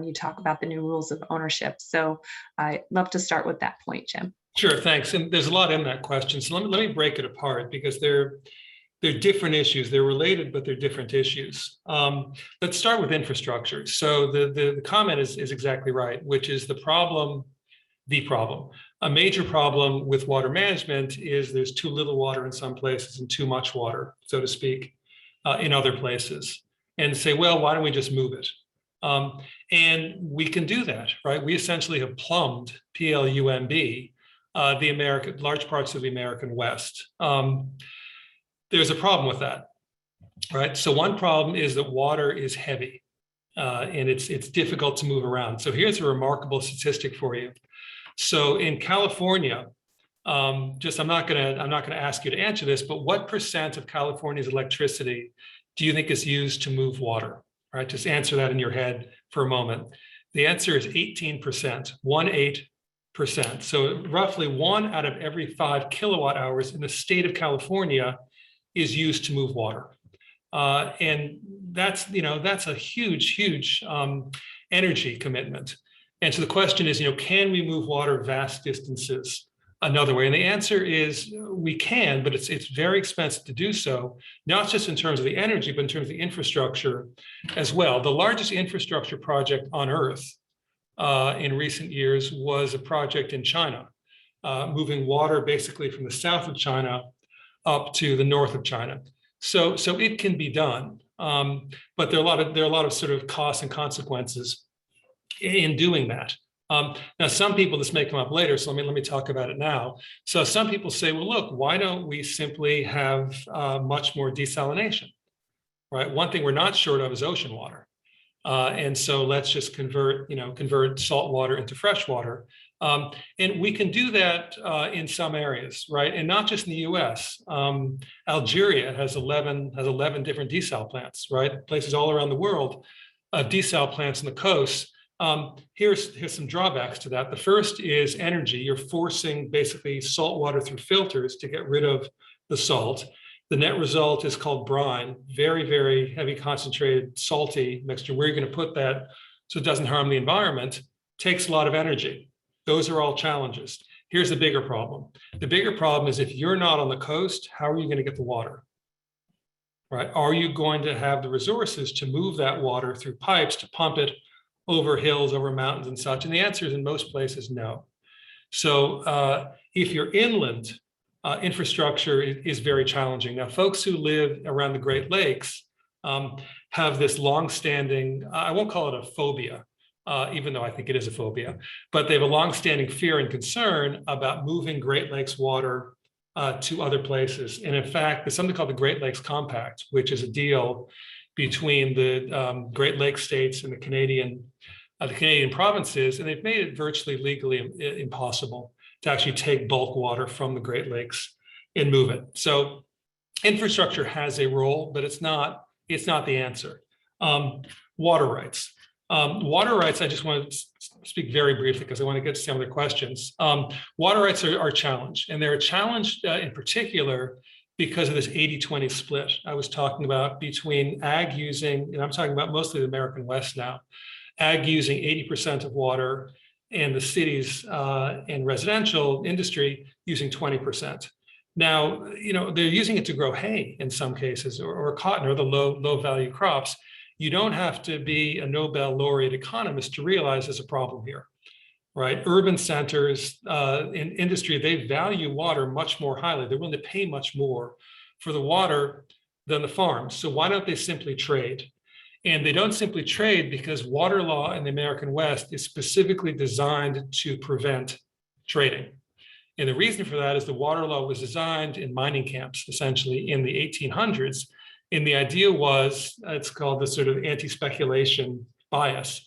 You talk about the new rules of ownership. So I'd love to start with that point, Jim. Sure, thanks. And there's a lot in that question. So let me break it apart because they're different issues. They're related, but they're different issues. Let's start with infrastructure. So the comment is exactly right, which is the problem. A major problem with water management is there's too little water in some places and too much water, so to speak, in other places. And say, well, why don't we just move it? And we can do that, right? We essentially have plumbed, P-L-U-M-B, large parts of the American West. There's a problem with that, right? So one problem is that water is heavy and it's difficult to move around. So here's a remarkable statistic for you. So in California, I'm not gonna ask you to answer this, but what percent of California's electricity do you think is used to move water? All right, just answer that in your head for a moment. The answer is 18%, 18%. So roughly 1 out of every 5 kilowatt hours in the state of California is used to move water. And that's a huge energy commitment. And so the question is, can we move water vast distances another way? And the answer is we can, but it's very expensive to do so, not just in terms of the energy, but in terms of the infrastructure as well. The largest infrastructure project on Earth in recent years was a project in China, moving water basically from the south of China up to the north of China. So it can be done, but there are a lot of sort of costs and consequences in doing that. Now, some people, this may come up later, so let me talk about it now. So some people say, well, look, why don't we simply have much more desalination, right? One thing we're not short of is ocean water. And so let's just convert salt water into fresh water. And we can do that in some areas, right? And not just in the US. Algeria has 11 different desal plants, right? Places all around the world, desal plants on the coast. Here's some drawbacks to that. The first is energy. You're forcing basically salt water through filters to get rid of the salt. The net result is called brine, very, very heavy concentrated salty mixture. Where you're going to put that so it doesn't harm the environment takes a lot of energy. Those are all challenges. Here's the bigger problem. The bigger problem is if you're not on the coast, how are you going to get the water? Right? Are you going to have the resources to move that water through pipes to pump it over hills, over mountains and such? And the answer is in most places, no. So if you're inland, infrastructure is very challenging. Now, folks who live around the Great Lakes have this longstanding, I won't call it a phobia, even though I think it is a phobia, but they have a longstanding fear and concern about moving Great Lakes water to other places. And in fact, there's something called the Great Lakes Compact, which is a deal between the Great Lakes states and the Canadian provinces, and they've made it virtually legally impossible to actually take bulk water from the Great Lakes and move it. So infrastructure has a role, but it's not the answer. Water rights. Water rights, I just want to speak very briefly because I want to get to some other questions. Water rights are challenged, and they're challenged in particular because of this 80-20 split I was talking about between ag using, and I'm talking about mostly the American West now, ag using 80% of water and the cities and residential industry using 20%. Now, they're using it to grow hay in some cases, or cotton, or the low value crops. You don't have to be a Nobel laureate economist to realize there's a problem here. right? Urban centers in industry, they value water much more highly. They're willing to pay much more for the water than the farms. So why don't they simply trade? And they don't simply trade because water law in the American West is specifically designed to prevent trading. And the reason for that is the water law was designed in mining camps, essentially in the 1800s. And the idea was, it's called the sort of anti-speculation bias.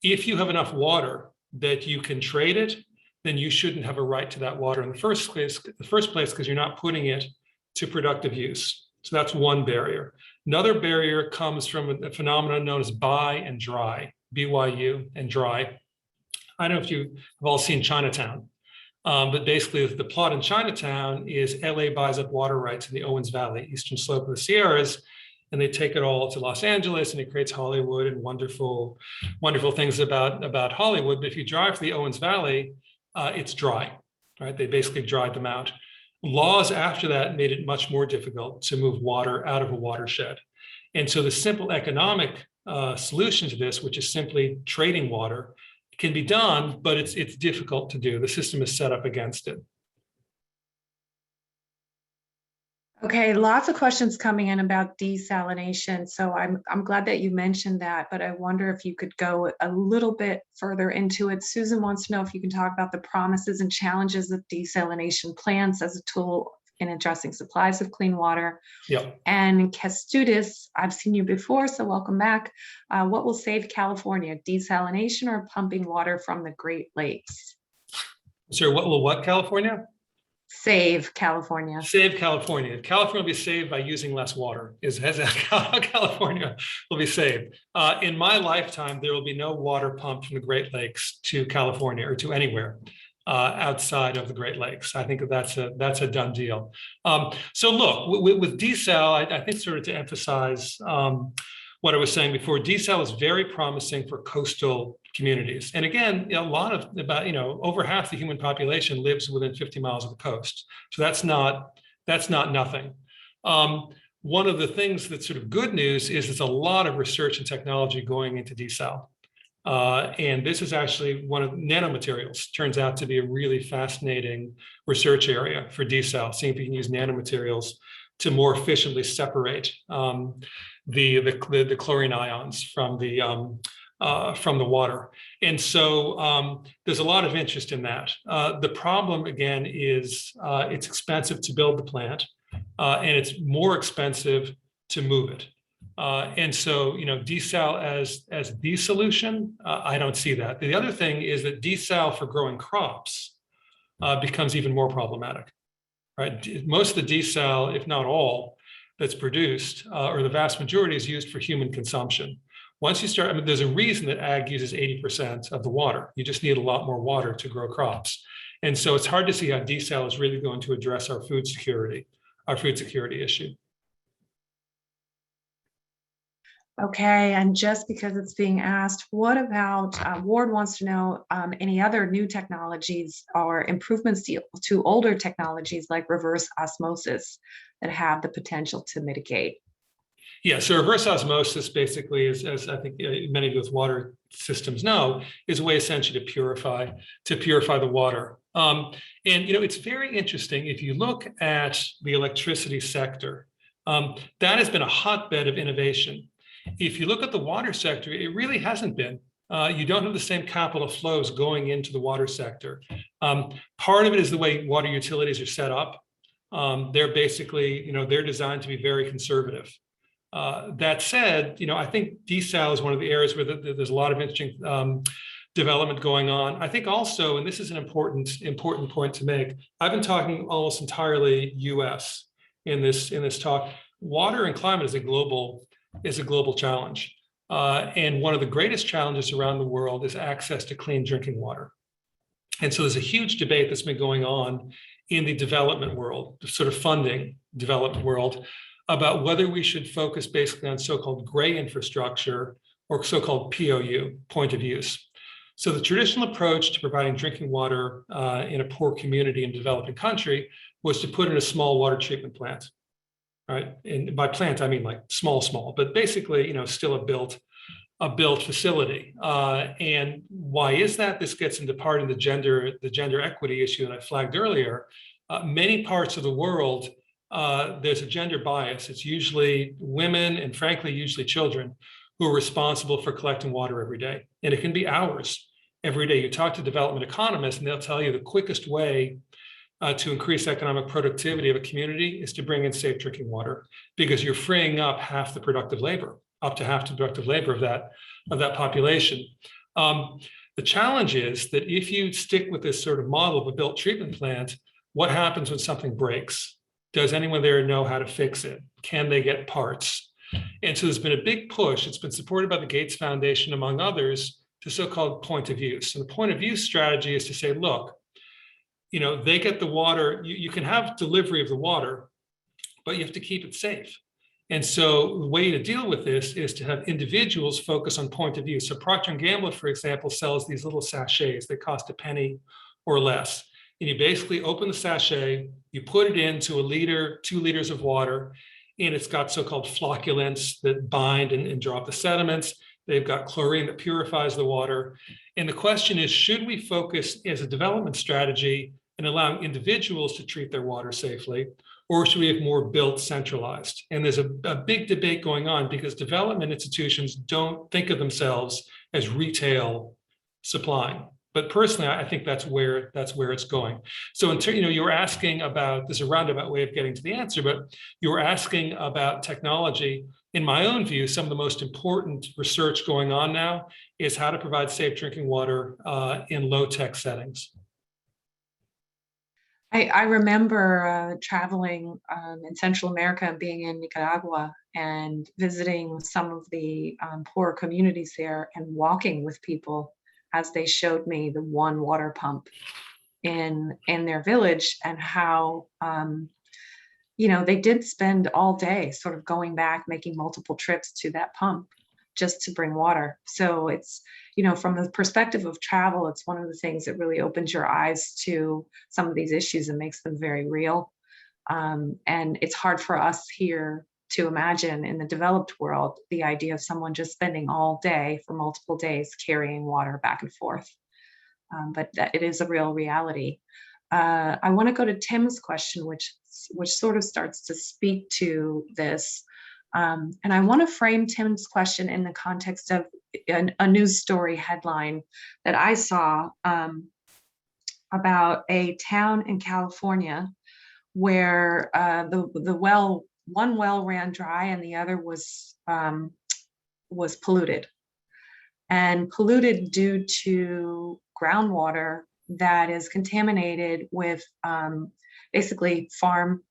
If you have enough water that you can trade it, then you shouldn't have a right to that water in the first place because you're not putting it to productive use. So that's one barrier. Another barrier comes from a phenomenon known as buy and dry, BYU and dry. I don't know if you have all seen Chinatown, but basically the plot in Chinatown is LA buys up water rights in the Owens Valley, eastern slope of the Sierras, and they take it all to Los Angeles, and it creates Hollywood and wonderful, wonderful things about Hollywood. But if you drive to the Owens Valley, it's dry, right? They basically dried them out. Laws after that made it much more difficult to move water out of a watershed. And so the simple economic solution to this, which is simply trading water, can be done, but it's difficult to do. The system is set up against it. Okay, lots of questions coming in about desalination. So I'm glad that you mentioned that, but I wonder if you could go a little bit further into it. Susan wants to know if you can talk about the promises and challenges of desalination plants as a tool in addressing supplies of clean water. Yep. And Kestudis, I've seen you before, so welcome back. What will save California, desalination or pumping water from the Great Lakes? Sorry, what will what California? Save California. Save California. California will be saved by using less water. California will be saved. In my lifetime, there will be no water pumped from the Great Lakes to California or to anywhere outside of the Great Lakes. I think that's a done deal. So look, with desal, I think sort of to emphasize what I was saying before, desal is very promising for coastal communities. And again, a lot of over half the human population lives within 50 miles of the coast. So that's not nothing. One of the things that's sort of good news is there's a lot of research and technology going into desal. And this is actually one of nanomaterials, turns out to be a really fascinating research area for desal, seeing if you can use nanomaterials to more efficiently separate the chlorine ions from the water. And so there's a lot of interest in that. The problem, again, is it's expensive to build the plant, and it's more expensive to move it. And so, desal as the solution, I don't see that. The other thing is that desal for growing crops becomes even more problematic, right? Most of the desal, if not all, that's produced, or the vast majority, is used for human consumption. Once you start, there's a reason that ag uses 80% of the water. You just need a lot more water to grow crops. And so it's hard to see how desal is really going to address our food security issue. Okay, and just because it's being asked, what about, Ward wants to know any other new technologies or improvements to older technologies like reverse osmosis that have the potential to mitigate? Yeah, so reverse osmosis basically is, as I think many of you with water systems know, is a way essentially to purify the water. And it's very interesting if you look at the electricity sector, that has been a hotbed of innovation. If you look at the water sector, it really hasn't been. You don't have the same capital flows going into the water sector. Part of it is the way water utilities are set up. They're basically, they're designed to be very conservative. That said, I think desal is one of the areas where there's a lot of interesting development going on. I think also, and this is an important point to make, I've been talking almost entirely US in this talk. Water and climate is a global challenge. And one of the greatest challenges around the world is access to clean drinking water. And so there's a huge debate that's been going on in the development world, the sort of funding development world, about whether we should focus basically on so-called gray infrastructure or so-called POU, point of use. So the traditional approach to providing drinking water in a poor community in a developing country was to put in a small water treatment plant, right? And by plant, I mean like small, but basically, still a built a built facility. And why is that? This gets into part of the gender equity issue that I flagged earlier. Many parts of the world, there's a gender bias. It's usually women and frankly, usually children who are responsible for collecting water every day. And it can be hours every day. You talk to development economists and they'll tell you the quickest way to increase economic productivity of a community is to bring in safe drinking water, because you're freeing up half the productive labor, up to half the productive labor of that population. The challenge is that if you stick with this sort of model of a built treatment plant, what happens when something breaks? Does anyone there know how to fix it? Can they get parts? And so there's been a big push. It's been supported by the Gates Foundation, among others, to so-called point of use. And the point of use strategy is to say, look, they get the water, you can have delivery of the water, but you have to keep it safe. And so the way to deal with this is to have individuals focus on point of use. So Procter & Gamble, for example, sells these little sachets that cost a penny or less. And you basically open the sachet, you put it into 1 liter, 2 liters of water, and it's got so-called flocculants that bind and draw up the sediments. They've got chlorine that purifies the water. And the question is, should we focus as a development strategy in allowing individuals to treat their water safely, or should we have more built centralized? And there's a big debate going on because development institutions don't think of themselves as retail supplying. But personally, I think that's where it's going. So you were asking about, this is a roundabout way of getting to the answer, but you were asking about technology. In my own view, some of the most important research going on now is how to provide safe drinking water in low-tech settings. I remember traveling in Central America and being in Nicaragua and visiting some of the poor communities there and walking with people as they showed me the one water pump in their village, and how they did spend all day sort of going back, making multiple trips to that pump just to bring water. So it's, from the perspective of travel, it's one of the things that really opens your eyes to some of these issues and makes them very real. And it's hard for us here to imagine in the developed world, the idea of someone just spending all day for multiple days carrying water back and forth. But it is a real reality. I want to go to Tim's question, which sort of starts to speak to this. And I want to frame Tim's question in the context of a news story headline that I saw about a town in California where one well ran dry and the other was polluted, and polluted due to groundwater that is contaminated with basically farm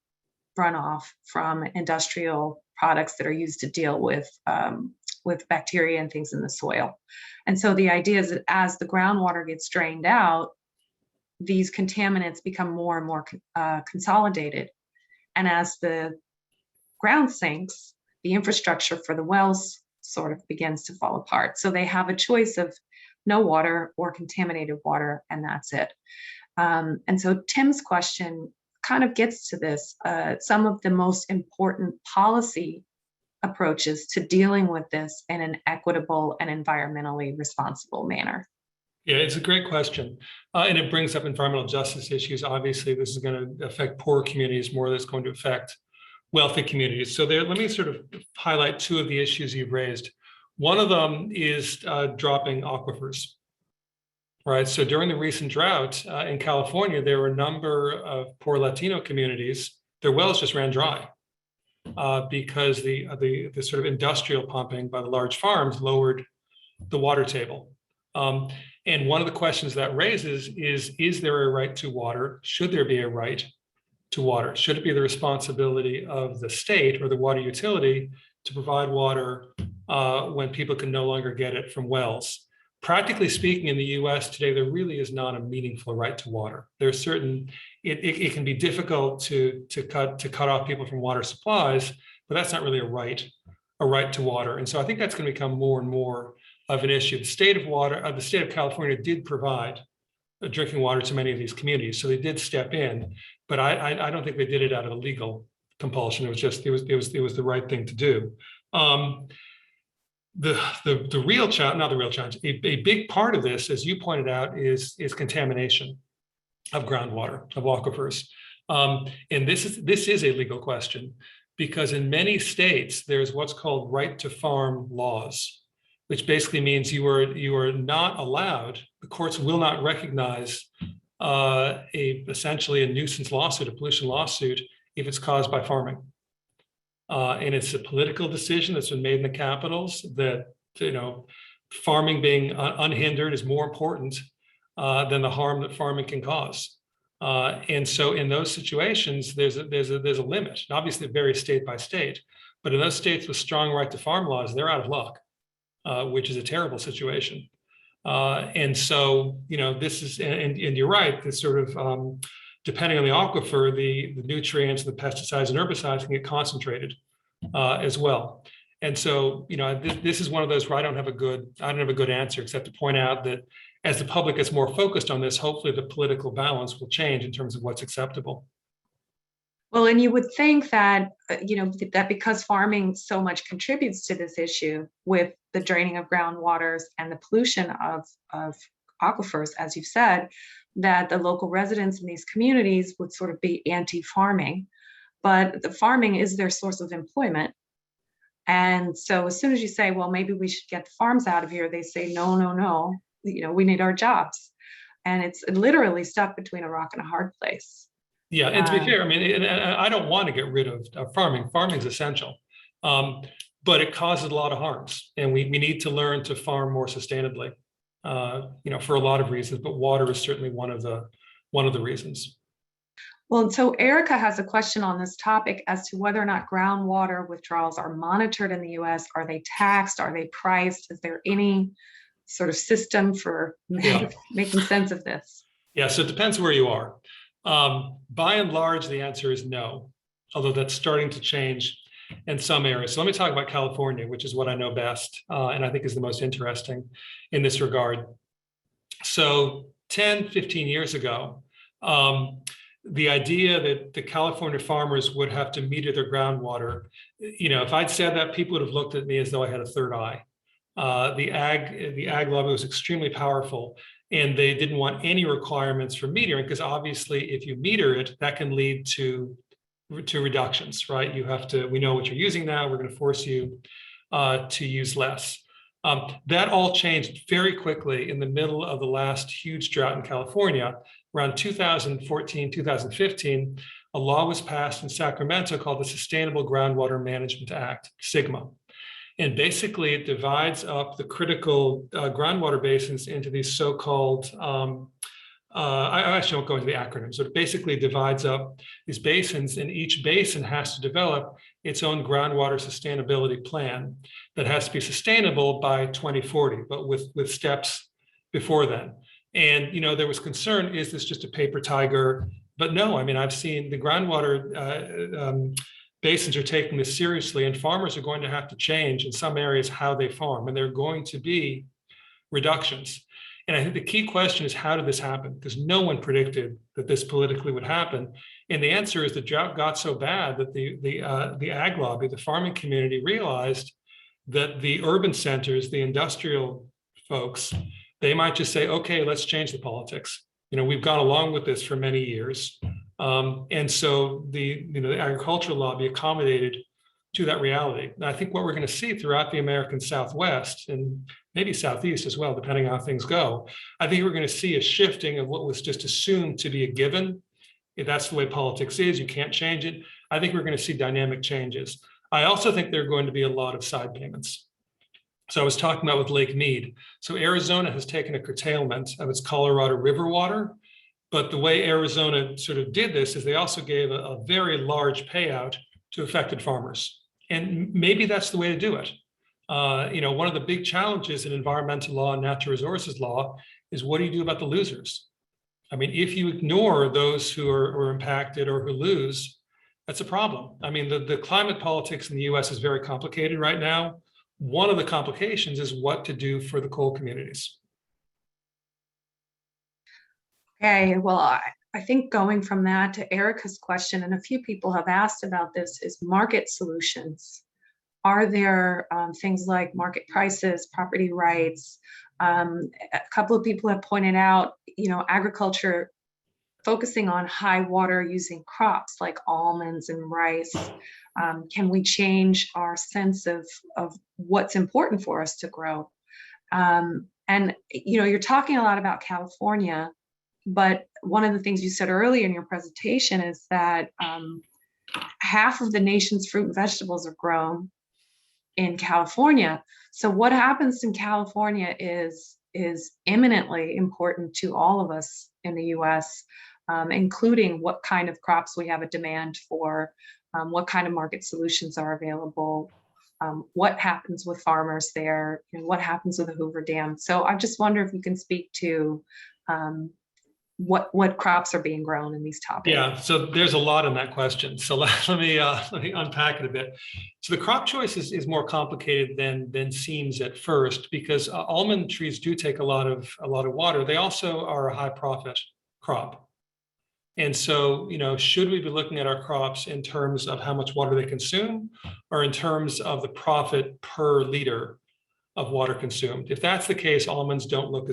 runoff from industrial products that are used to deal with bacteria and things in the soil. And so the idea is that as the groundwater gets drained out, these contaminants become more and more consolidated. And as the ground sinks, the infrastructure for the wells sort of begins to fall apart. So they have a choice of no water or contaminated water, and that's it. And so Tim's question kind of gets to this, some of the most important policy approaches to dealing with this in an equitable and environmentally responsible manner. Yeah, it's a great question. And it brings up environmental justice issues. Obviously, this is going to affect poor communities more than it's going to affect wealthy communities. So let me sort of highlight two of the issues you've raised. One of them is dropping aquifers. Right. So during the recent drought in California, there were a number of poor Latino communities. Their wells just ran dry because the sort of industrial pumping by the large farms lowered the water table. And one of the questions that raises is there a right to water? Should there be a right to water? Should it be the responsibility of the state or the water utility to provide water when people can no longer get it from wells? Practically speaking, in the US today, there really is not a meaningful right to water. There's certain, it can be difficult to cut off people from water supplies, but that's not really a right to water. And so I think that's going to become more and more of an issue. The state of California did provide drinking water to many of these communities, so they did step in, but I don't think they did it out of a legal compulsion. It was the right thing to do. the real challenge, not the real challenge, a big part of this, as you pointed out, is contamination of groundwater, of aquifers. And this is a legal question, because in many states, there's what's called right to farm laws, which basically means you are not allowed, the courts will not recognize essentially a nuisance lawsuit, a pollution lawsuit, if it's caused by farming. And it's a political decision that's been made in the capitals that, farming being unhindered is more important than the harm that farming can cause. And so in those situations, there's a limit. And obviously, it varies state by state, but in those states with strong right to farm laws, they're out of luck, which is a terrible situation. And so, this is, and you're right, this sort of, depending on the aquifer, the nutrients, the pesticides and herbicides can get concentrated as well. And so, this is one of those where I don't have a good answer, except to point out that as the public gets more focused on this, hopefully the political balance will change in terms of what's acceptable. Well, and you would think that, that because farming so much contributes to this issue with the draining of groundwaters and the pollution of aquifers, as you've said, that the local residents in these communities would sort of be anti-farming, but the farming is their source of employment. And so as soon as you say, well, maybe we should get the farms out of here, they say, no, we need our jobs. And it's literally stuck between a rock and a hard place. Yeah, and to be fair, I mean, I don't want to get rid of farming. Farming is essential, but it causes a lot of harms, and we need to learn to farm more sustainably. For a lot of reasons, but water is certainly one of the reasons. Well, so Erica has a question on this topic as to whether or not groundwater withdrawals are monitored in the U.S. Are they taxed? Are they priced? Is there any sort of system for making sense of this? Yeah, so it depends where you are. By and large, the answer is no, although that's starting to change in some areas. So let me talk about California, which is what I know best, and I think is the most interesting in this regard. So 10, 15 years ago, the idea that the California farmers would have to meter their groundwater, if I'd said that, people would have looked at me as though I had a third eye. The ag lobby was extremely powerful, and they didn't want any requirements for metering, because obviously if you meter it, that can lead to reductions, right? We know what you're using now, we're going to force you to use less. That all changed very quickly in the middle of the last huge drought in California. Around 2014, 2015, a law was passed in Sacramento called the Sustainable Groundwater Management Act, SGMA. And basically it divides up the critical groundwater basins into these so-called, I actually won't go into the acronyms, so it basically divides up these basins, and each basin has to develop its own groundwater sustainability plan that has to be sustainable by 2040, but with steps before then. And, there was concern, is this just a paper tiger? But no, I mean, I've seen the groundwater basins are taking this seriously, and farmers are going to have to change in some areas how they farm, and there are going to be reductions. And I think the key question is, how did this happen? Because no one predicted that this politically would happen. And the answer is the drought got so bad that the ag lobby, the farming community, realized that the urban centers, the industrial folks, they might just say, okay, let's change the politics. We've gone along with this for many years. And so the agricultural lobby accommodated to that reality. And I think what we're going to see throughout the American Southwest, and maybe Southeast as well, depending on how things go, I think we're going to see a shifting of what was just assumed to be a given. If that's the way politics is, you can't change it. I think we're going to see dynamic changes. I also think there are going to be a lot of side payments. So I was talking about with Lake Mead. So Arizona has taken a curtailment of its Colorado River water, but the way Arizona sort of did this is they also gave a very large payout to affected farmers. And maybe that's the way to do it. One of the big challenges in environmental law and natural resources law is, what do you do about the losers? I mean, if you ignore those who are impacted or who lose, that's a problem. I mean, the climate politics in the US is very complicated right now. One of the complications is what to do for the coal communities. Okay, well, I think going from that to Erica's question, and a few people have asked about this, is market solutions. Are there things like market prices, property rights? A couple of people have pointed out, agriculture focusing on high water using crops like almonds and rice. Can we change our sense of what's important for us to grow? And you're talking a lot about California, but one of the things you said earlier in your presentation is that half of the nation's fruit and vegetables are grown in California. So what happens in California is eminently important to all of us in the US, including what kind of crops we have a demand for, what kind of market solutions are available, what happens with farmers there, and what happens with the Hoover Dam. So I just wonder if you can speak to what crops are being grown in these topics. Yeah, so there's a lot in that question. So let me unpack it a bit. So the crop choice is more complicated than seems at first, because almond trees do take a lot of water. They also are a high profit crop. And so, should we be looking at our crops in terms of how much water they consume, or in terms of the profit per liter of water consumed? If that's the case, almonds don't look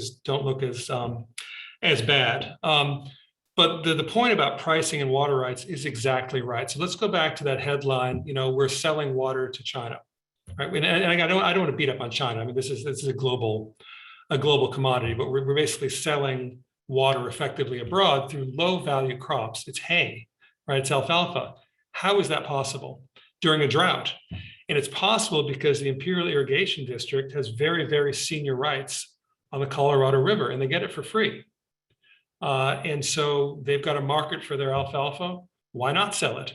as bad. But the point about pricing and water rights is exactly right. So let's go back to that headline. We're selling water to China, right? And I don't want to beat up on China. I mean, this is a global commodity, but we're basically selling water effectively abroad through low value crops. It's hay, right? It's alfalfa. How is that possible during a drought? And it's possible because the Imperial Irrigation District has very, very senior rights on the Colorado River, and they get it for free. And so they've got a market for their alfalfa. Why not sell it,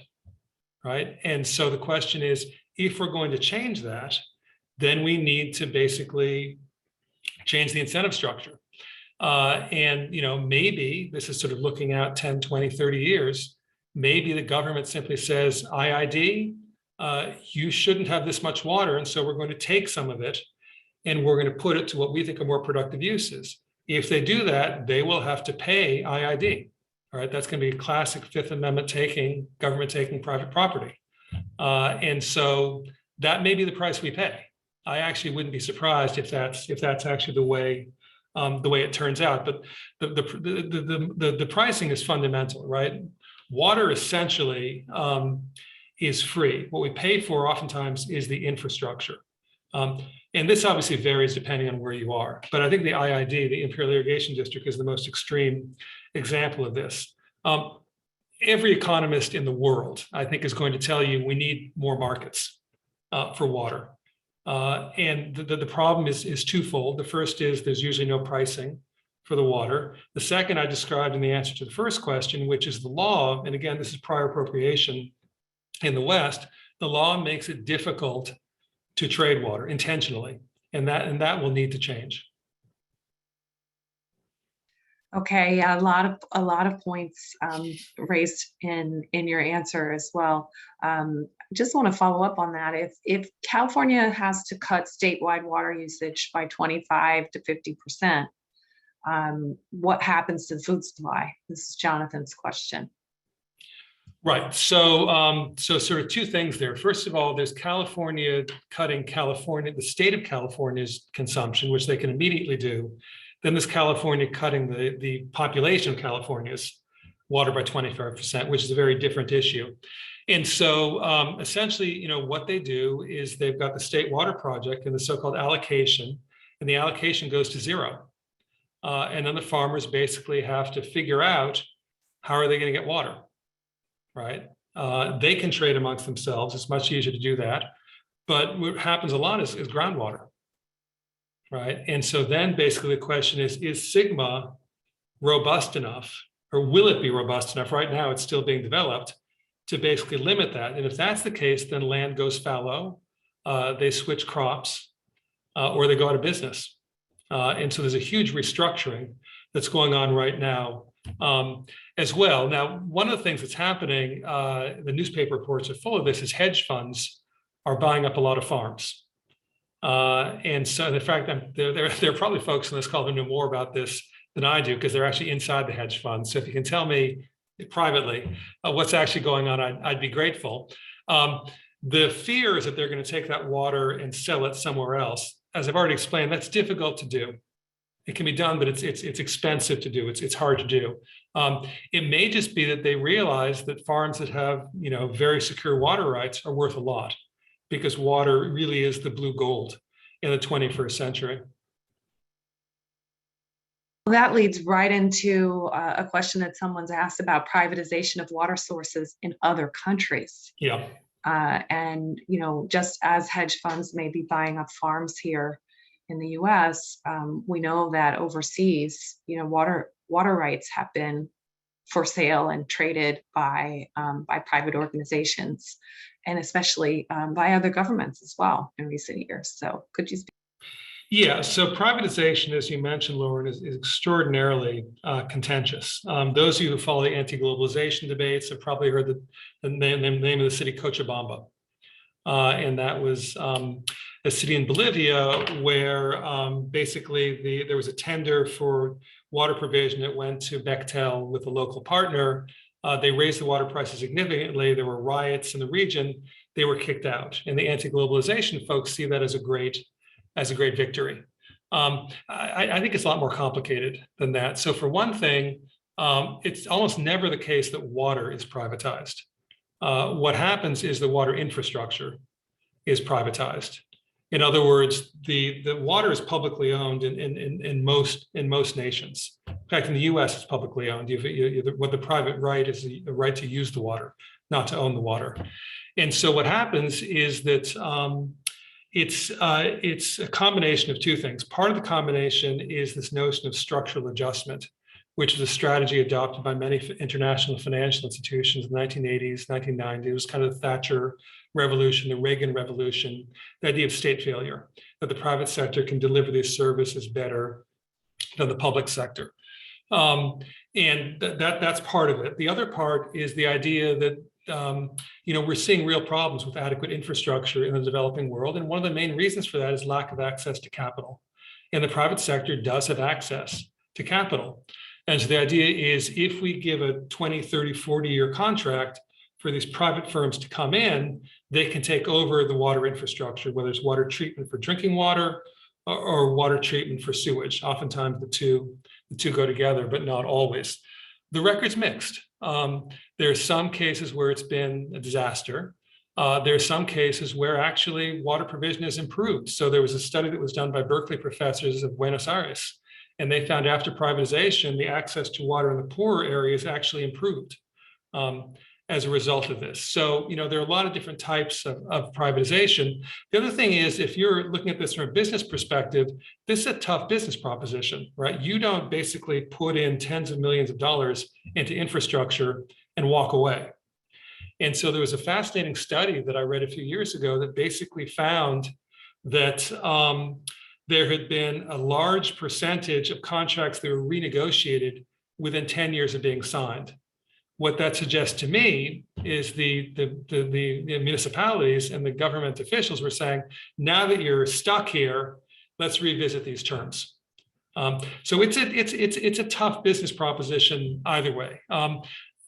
right? And so the question is, if we're going to change that, then we need to basically change the incentive structure. And maybe this is sort of looking out 10, 20, 30 years. Maybe the government simply says, IID, you shouldn't have this much water, and so we're going to take some of it and we're going to put it to what we think are more productive uses. If they do that, they will have to pay IID. All right, that's going to be a classic Fifth Amendment government taking private property. And so that may be the price we pay. I actually wouldn't be surprised if that's actually the way it turns out. But the pricing is fundamental, right? Water essentially is free. What we pay for oftentimes is the infrastructure. And this obviously varies depending on where you are. But I think the IID, the Imperial Irrigation District, is the most extreme example of this. Every economist in the world, I think, is going to tell you we need more markets for water. And the problem is twofold. The first is there's usually no pricing for the water. The second I described in the answer to the first question, which is the law. And again, this is prior appropriation in the West. The law makes it difficult to trade water intentionally, and that will need to change. Okay, a lot of points raised in your answer as well. Just want to follow up on that. If California has to cut statewide water usage by 25 to 50%, what happens to the food supply? This is Jonathan's question. Right. So sort of two things there. First of all, there's California cutting the state of California's consumption, which they can immediately do. Then there's California cutting the population of California's water by 25%, which is a very different issue. And so essentially, what they do is they've got the state water project and the so-called allocation, and the allocation goes to zero. And then the farmers basically have to figure out how are they going to get water. Right? They can trade amongst themselves. It's much easier to do that. But what happens a lot is groundwater, right? And so then basically the question is Sigma robust enough, or will it be robust enough? Right now, it's still being developed to basically limit that. And if that's the case, then land goes fallow, they switch crops, or they go out of business. And so there's a huge restructuring that's going on right now. As well. Now, one of the things that's happening, the newspaper reports are full of this, is hedge funds are buying up a lot of farms. And so, in fact, there are probably folks on this call who know more about this than I do, because they're actually inside the hedge funds. So if you can tell me privately what's actually going on, I'd be grateful. The fear is that they're going to take that water and sell it somewhere else. As I've already explained, that's difficult to do. It can be done, but it's expensive to do. It's hard to do. It may just be that they realize that farms that have very secure water rights are worth a lot, because water really is the blue gold in the 21st century. Well, that leads right into a question that someone's asked about privatization of water sources in other countries. Yeah. And just as hedge funds may be buying up farms here in the U.S., we know that overseas, water rights have been for sale and traded by private organizations, and especially by other governments as well in recent years. So could you speak? Yeah, so privatization, as you mentioned, Lauren, is extraordinarily contentious. Those of you who follow the anti-globalization debates have probably heard the name of the city, Cochabamba. And that was a city in Bolivia where basically there was a tender for water provision that went to Bechtel with a local partner. They raised the water prices significantly. There were riots in the region. They were kicked out. And the anti-globalization folks see that as a great victory. I think it's a lot more complicated than that. So for one thing, it's almost never the case that water is privatized. What happens is the water infrastructure is privatized. In other words, the water is publicly owned in most nations. In fact, in the U.S., it's publicly owned. What the private right is the right to use the water, not to own the water. And so what happens is that it's a combination of two things. Part of the combination is this notion of structural adjustment, which is a strategy adopted by many international financial institutions in the 1980s, 1990s. It was kind of the Thatcher revolution, the Reagan revolution, the idea of state failure, that the private sector can deliver these services better than the public sector. And that's part of it. The other part is the idea that we're seeing real problems with adequate infrastructure in the developing world. And one of the main reasons for that is lack of access to capital. And the private sector does have access to capital. And so the idea is if we give a 20, 30, 40-year contract for these private firms to come in, they can take over the water infrastructure, whether it's water treatment for drinking water or water treatment for sewage. Oftentimes the two go together, but not always. The record's mixed. There are some cases where it's been a disaster. There are some cases where actually water provision has improved. So there was a study that was done by Berkeley professors of Buenos Aires, and they found after privatization, the access to water in the poorer areas actually improved as a result of this. So, there are a lot of different types of privatization. The other thing is, if you're looking at this from a business perspective, this is a tough business proposition, right? You don't basically put in tens of millions of dollars into infrastructure and walk away. And so there was a fascinating study that I read a few years ago that basically found that there had been a large percentage of contracts that were renegotiated within 10 years of being signed. What that suggests to me is the municipalities and the government officials were saying, now that you're stuck here, let's revisit these terms. So it's a tough business proposition either way. I'm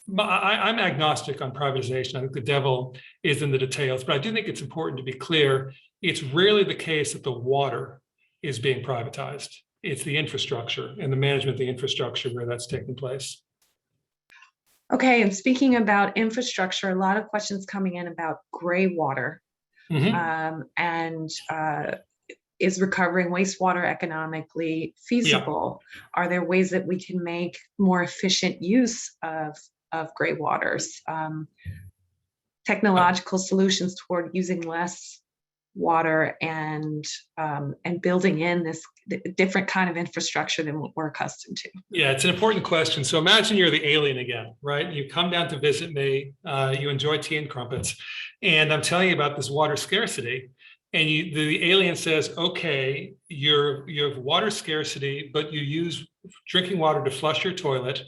agnostic on privatization. I think the devil is in the details, but I do think it's important to be clear. It's rarely the case that the water is being privatized. It's the infrastructure and the management of the infrastructure where that's taking place. Okay, and speaking about infrastructure, a lot of questions coming in about gray water. And is recovering wastewater economically feasible? Yeah. Are there ways that we can make more efficient use of gray waters? Technological solutions toward using less water and building in this different kind of infrastructure than what we're accustomed to. Yeah, it's an important question. So imagine you're the alien again, right? You come down to visit me, you enjoy tea and crumpets, and I'm telling you about this water scarcity. And the alien says, okay, you have water scarcity, but you use drinking water to flush your toilet,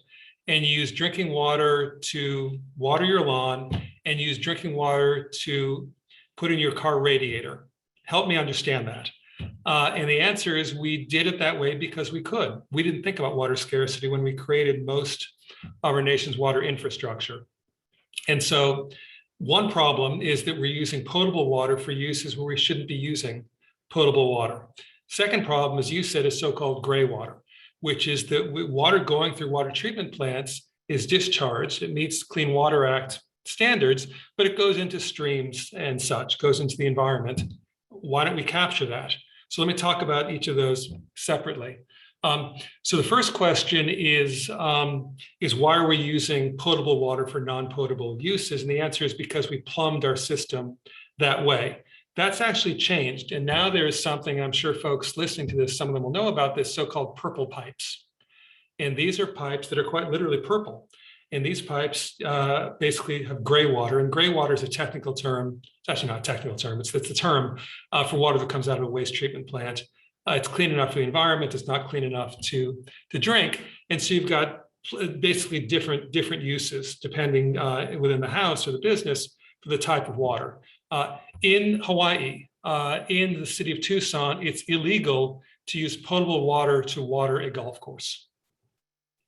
and you use drinking water to water your lawn, and you use drinking water to put in your car radiator. Help me understand that. And the answer is we did it that way because we could. We didn't think about water scarcity when we created most of our nation's water infrastructure. And so One problem is that we're using potable water for uses where we shouldn't be using potable water. Second problem, as you said, is so-called gray water, which is that water going through water treatment plants is discharged. It meets Clean Water Act standards, but it goes into streams and such, goes into the environment. Why don't we capture that? So let me talk about each of those separately. So the first question is why are we using potable water for non-potable uses? And the answer is because we plumbed our system that way. That's actually changed. And now there is something, I'm sure folks listening to this, some of them will know about this, so-called purple pipes. And these are pipes that are quite literally purple. And these pipes basically have gray water. And gray water is a technical term. It's actually not a technical term. It's the term for water that comes out of a waste treatment plant. It's clean enough for the environment. It's not clean enough to drink. And so you've got basically different uses depending within the house or the business for the type of water. In Hawaii, in the city of Tucson, it's illegal to use potable water to water a golf course.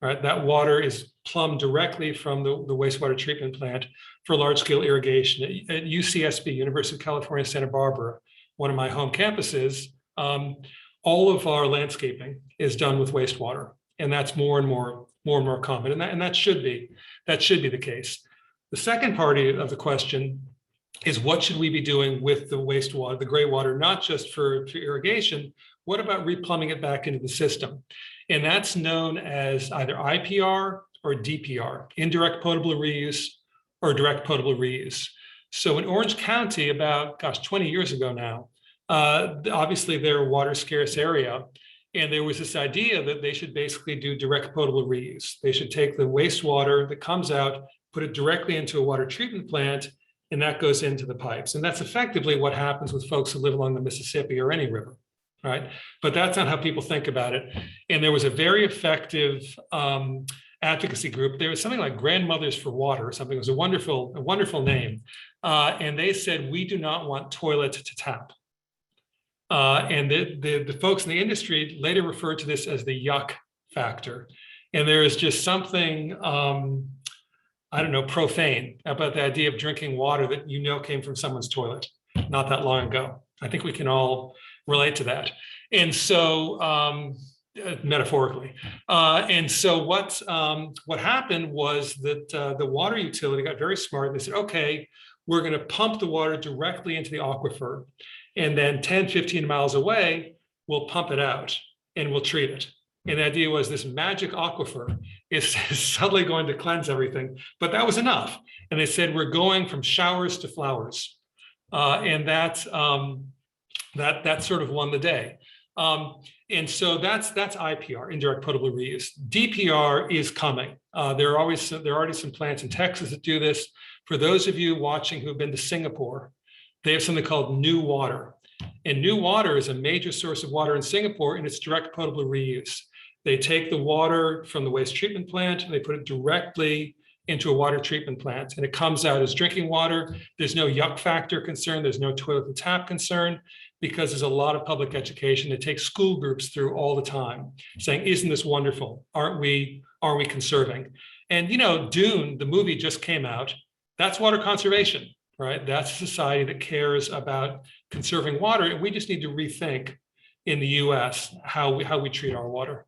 Right? That water is plumbed directly from the wastewater treatment plant for large-scale irrigation. At UCSB, University of California, Santa Barbara, one of my home campuses, all of our landscaping is done with wastewater, and that's more and more common, and that should be the case. The second part of the question is what should we be doing with the wastewater, the gray water, not just for irrigation? What about replumbing it back into the system? And that's known as either IPR or DPR, indirect potable reuse or direct potable reuse. So in Orange County, about 20 years ago now, obviously they're a water scarce area. And there was this idea that they should basically do direct potable reuse. They should take the wastewater that comes out, put it directly into a water treatment plant, and that goes into the pipes. And that's effectively what happens with folks who live along the Mississippi or any river, right? But that's not how people think about it. And there was a very effective advocacy group. There was something like Grandmothers for Water or something. It was a wonderful name. And they said, we do not want toilet to tap. And the folks in the industry later referred to this as the yuck factor. And there is just something, I don't know, profane about the idea of drinking water that you know came from someone's toilet not that long ago. I think we can all relate to that. And so, metaphorically. And so what happened was that the water utility got very smart. They said, okay, we're going to pump the water directly into the aquifer. And then 10, 15 miles away, we'll pump it out and we'll treat it. And the idea was this magic aquifer is suddenly going to cleanse everything. But that was enough. And they said, we're going from showers to flowers. And that's sort of won the day. And so that's IPR, indirect potable reuse. DPR is coming. There are already some plants in Texas that do this. For those of you watching who've been to Singapore, they have something called New Water. And New Water is a major source of water in Singapore, and it's direct potable reuse. They take the water from the waste treatment plant and they put it directly into a water treatment plant, and it comes out as drinking water. There's no yuck factor concern. There's no toilet to tap concern, because there's a lot of public education that takes school groups through all the time saying, isn't this wonderful? Are we conserving? And, you know, Dune, the movie just came out. That's water conservation, right? That's a society that cares about conserving water. And we just need to rethink in the US how we treat our water.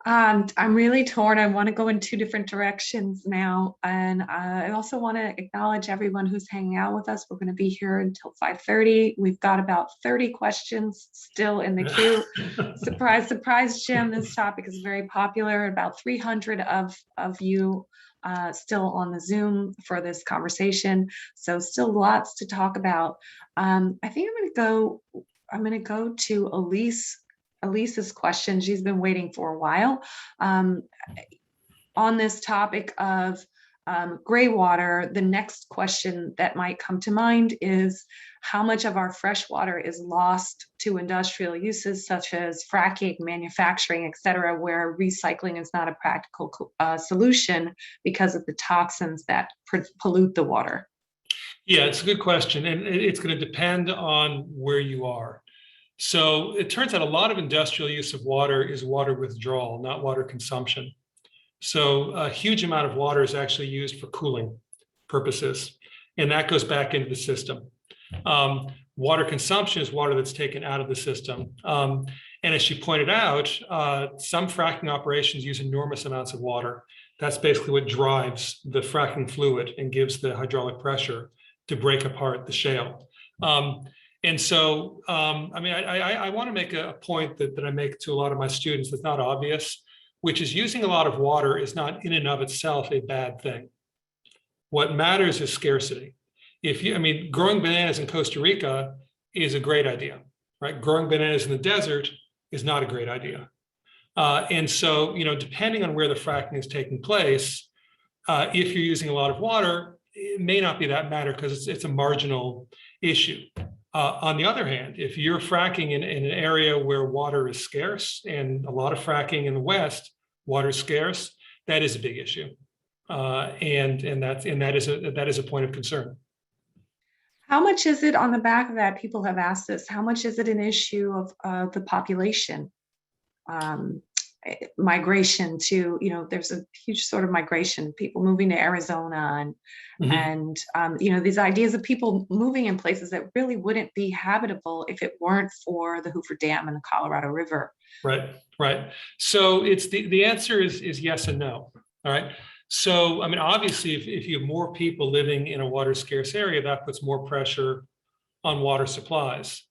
I'm really torn. I want to go in two different directions now. And I also want to acknowledge everyone who's hanging out with us. We're going to be here until 5:30. We've got about 30 questions still in the queue. Surprise, surprise, Jim. This topic is very popular. About 300 of you still on the Zoom for this conversation. So still lots to talk about. I think I'm going to go to Elise's question. She's been waiting for a while on this topic of gray water. The next question that might come to mind is how much of our fresh water is lost to industrial uses such as fracking, manufacturing, et cetera, where recycling is not a practical solution because of the toxins that pollute the water? Yeah, it's a good question. And it's going to depend on where you are. So it turns out a lot of industrial use of water is water withdrawal, not water consumption. So a huge amount of water is actually used for cooling purposes, and that goes back into the system. Water consumption is water that's taken out of the system. And as she pointed out, some fracking operations use enormous amounts of water. That's basically what drives the fracking fluid and gives the hydraulic pressure to break apart the shale. And so, I mean, I want to make a point that I make to a lot of my students that's not obvious, which is using a lot of water is not in and of itself a bad thing. What matters is scarcity. I mean, growing bananas in Costa Rica is a great idea, right? Growing bananas in the desert is not a great idea. And so, depending on where the fracking is taking place, if you're using a lot of water, it may not be that matter because it's a marginal issue. On the other hand, if you're fracking in an area where water is scarce, and a lot of fracking in the West, water is scarce, that is a big issue. And that is a point of concern. How much is it on the back of that? People have asked this. How much is it an issue of the population? Migration to, there's a huge sort of migration, people moving to Arizona and these ideas of people moving in places that really wouldn't be habitable if it weren't for the Hoover Dam and the Colorado River. Right. So it's the answer is yes and no. All right. So, I mean, obviously, if you have more people living in a water scarce area, that puts more pressure on water supplies.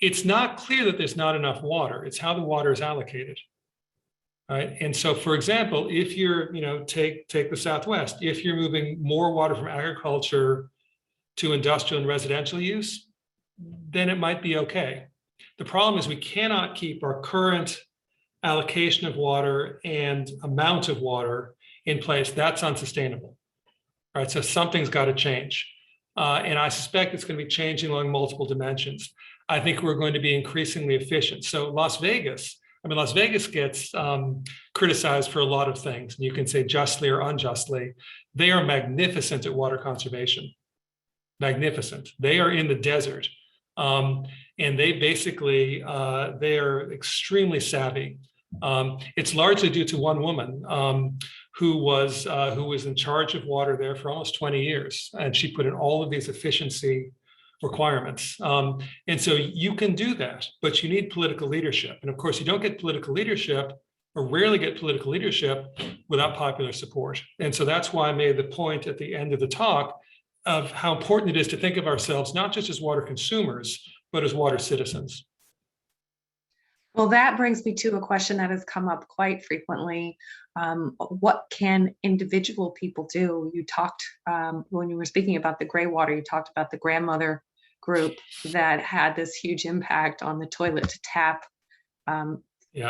It's not clear that there's not enough water. It's how the water is allocated. Right. And so, for example, if you're, take the Southwest, if you're moving more water from agriculture to industrial and residential use, then it might be okay. The problem is we cannot keep our current allocation of water and amount of water in place. That's unsustainable. All right, so something's got to change. And I suspect it's going to be changing along multiple dimensions. I think we're going to be increasingly efficient. So Las Vegas gets criticized for a lot of things. And you can say justly or unjustly. They are magnificent at water conservation. Magnificent. They are in the desert. And they basically, they are extremely savvy. It's largely due to one woman who was in charge of water there for almost 20 years. And she put in all of these efficiency requirements. And so you can do that, but you need political leadership. And of course, you don't get political leadership or rarely get political leadership without popular support. And so that's why I made the point at the end of the talk of how important it is to think of ourselves not just as water consumers, but as water citizens. Well, that brings me to a question that has come up quite frequently. What can individual people do? You talked, when you were speaking about the gray water, you talked about the grandmother group that had this huge impact on the toilet to tap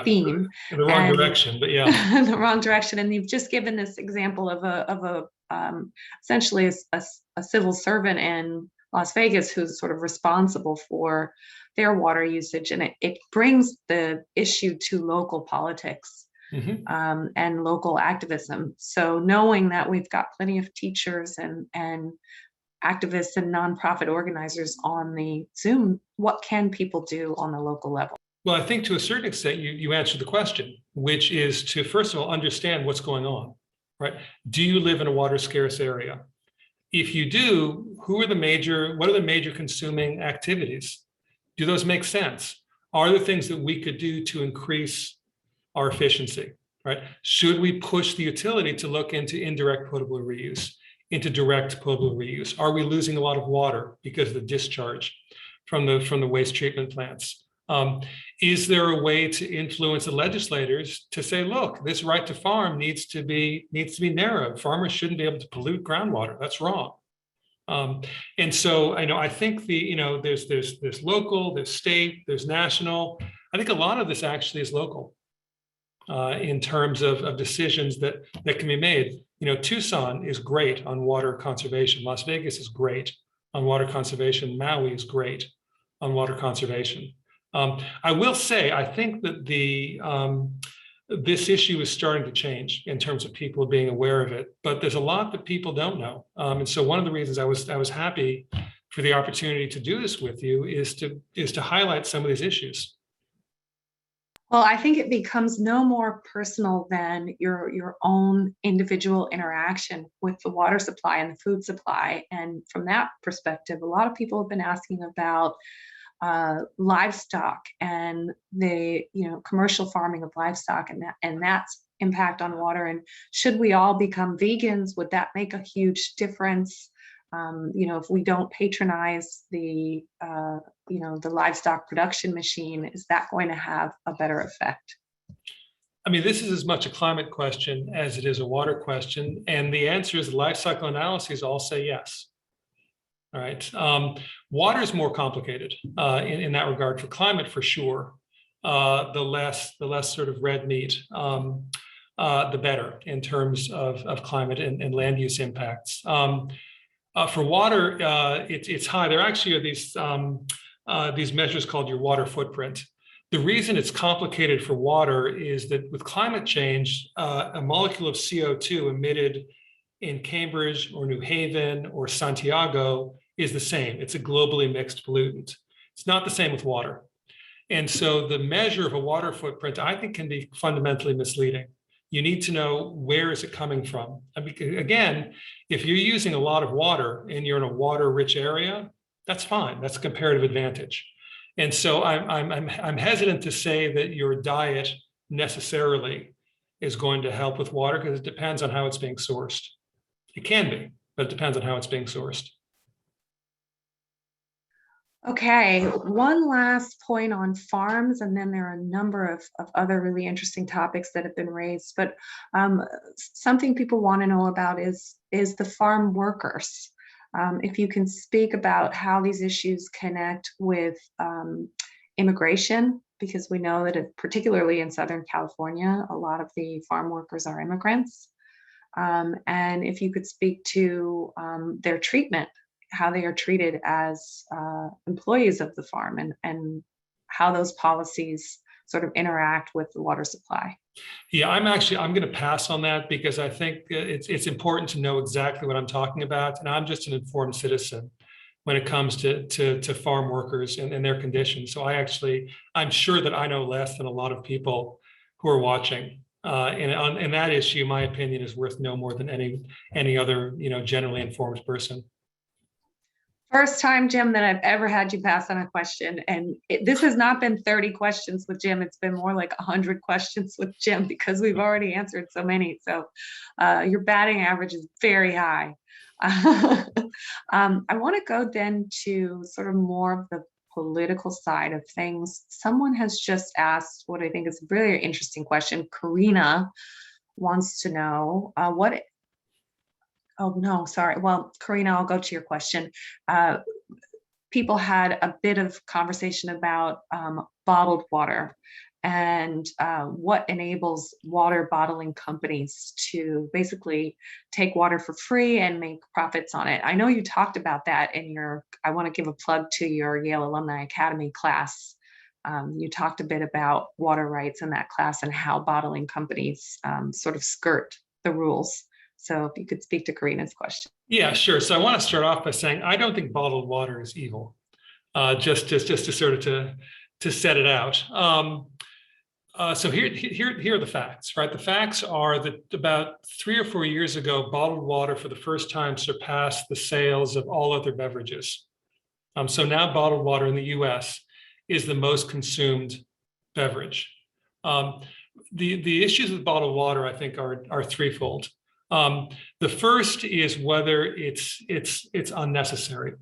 theme. In the wrong direction, but yeah. In the wrong direction. And you've just given this example of essentially a civil servant in Las Vegas who's sort of responsible for their water usage. And it brings the issue to local politics and local activism. So knowing that we've got plenty of teachers and activists and nonprofit organizers on the Zoom, what can people do on the local level? Well, I think to a certain extent, you answered the question, which is to, first of all, understand what's going on, right? Do you live in a water scarce area? If you do, what are the major consuming activities? Do those make sense? Are there things that we could do to increase our efficiency, right? Should we push the utility to look into indirect potable reuse, into direct potable reuse? Are we losing a lot of water because of the discharge from the waste treatment plants? Is there a way to influence the legislators to say, look, this right to farm needs to be narrowed. Farmers shouldn't be able to pollute groundwater. That's wrong. And so I think there's local, there's state, there's national. I think a lot of this actually is local in terms of decisions that can be made. Tucson is great on water conservation. Las Vegas is great on water conservation. Maui is great on water conservation. I will say, I think that this issue is starting to change in terms of people being aware of it, but there's a lot that people don't know. And so one of the reasons I was happy for the opportunity to do this with you is to highlight some of these issues. Well, I think it becomes no more personal than your own individual interaction with the water supply and the food supply. And from that perspective, a lot of people have been asking about livestock and the commercial farming of livestock and that's impact on water. And should we all become vegans? Would that make a huge difference? If we don't patronize the the livestock production machine, is that going to have a better effect? I mean, this is as much a climate question as it is a water question. And the answer is life cycle analyses all say yes. All right. Water is more complicated in that regard for climate, for sure. The less sort of red meat, the better in terms of climate and land use impacts. For water, it's high. There actually are these measures called your water footprint. The reason it's complicated for water is that with climate change, a molecule of CO2 emitted in Cambridge or New Haven or Santiago is the same. It's a globally mixed pollutant. It's not the same with water. And so the measure of a water footprint, I think, can be fundamentally misleading. You need to know where is it coming from. I mean, again, if you're using a lot of water and you're in a water-rich area, that's fine. That's a comparative advantage. And so I'm hesitant to say that your diet necessarily is going to help with water because it depends on how it's being sourced. It can be, but it depends on how it's being sourced. Okay, one last point on farms, and then there are a number of other really interesting topics that have been raised. But something people want to know about is the farm workers. If you can speak about how these issues connect with immigration, because we know that particularly in Southern California, a lot of the farm workers are immigrants. And if you could speak to their treatment, how they are treated as employees of the farm and how those policies sort of interact with the water supply. Yeah, I'm going to pass on that because I think it's important to know exactly what I'm talking about. And I'm just an informed citizen when it comes to farm workers and their conditions. So I'm sure that I know less than a lot of people who are watching. And that issue, my opinion, is worth no more than any other, generally informed person. First time, Jim, that I've ever had you pass on a question. And this has not been 30 questions with Jim. It's been more like 100 questions with Jim because we've already answered so many. So your batting average is very high. I want to go then to sort of more of the political side of things. Someone has just asked what I think is a really interesting question. Karina wants to know Oh, no, sorry. Well, Karina, I'll go to your question. People had a bit of conversation about bottled water and what enables water bottling companies to basically take water for free and make profits on it. I know you talked about that in I want to give a plug to your Yale Alumni Academy class. You talked a bit about water rights in that class and how bottling companies sort of skirt the rules. So if you could speak to Karina's question. Yeah, sure. So I want to start off by saying I don't think bottled water is evil. Just to sort of to set it out. So here are the facts, right? The facts are that about 3 or 4 years ago, bottled water for the first time surpassed the sales of all other beverages. So now bottled water in the U.S. is the most consumed beverage. The issues with bottled water, I think, are threefold. The first is whether it's unnecessary,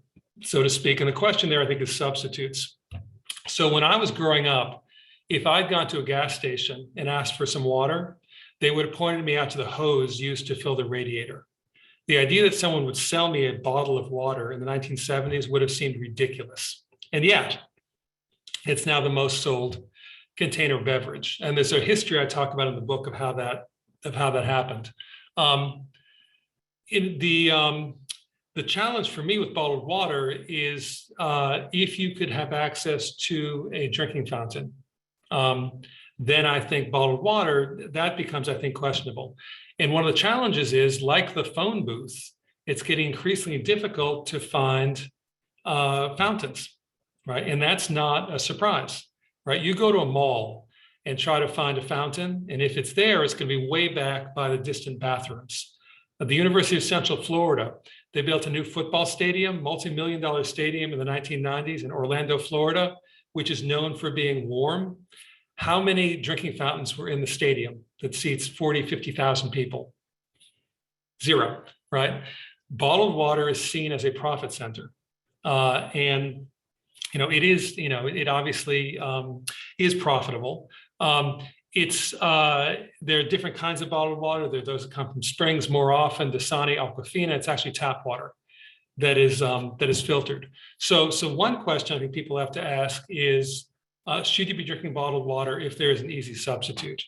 so to speak. And the question there, I think, is substitutes. So when I was growing up, if I'd gone to a gas station and asked for some water, they would have pointed me out to the hose used to fill the radiator. The idea that someone would sell me a bottle of water in the 1970s would have seemed ridiculous. And yet, it's now the most sold container beverage. And there's a history I talk about in the book of how that happened. The challenge for me with bottled water is if you could have access to a drinking fountain, then I think bottled water, that becomes, I think, questionable. And one of the challenges is, like the phone booth, it's getting increasingly difficult to find fountains, right? And that's not a surprise, right? You go to a mall and try to find a fountain. And if it's there, it's going to be way back by the distant bathrooms. At the University of Central Florida, they built a new football stadium, multi-million-dollar stadium in the 1990s in Orlando, Florida, which is known for being warm. How many drinking fountains were in the stadium that seats 40, 50,000 people? Zero, right? Bottled water is seen as a profit center. And it is, it obviously is profitable. There are different kinds of bottled water. There are those that come from springs more often, Dasani, Aquafina. It's actually tap water that is filtered. So one question I think people have to ask is, should you be drinking bottled water if there is an easy substitute?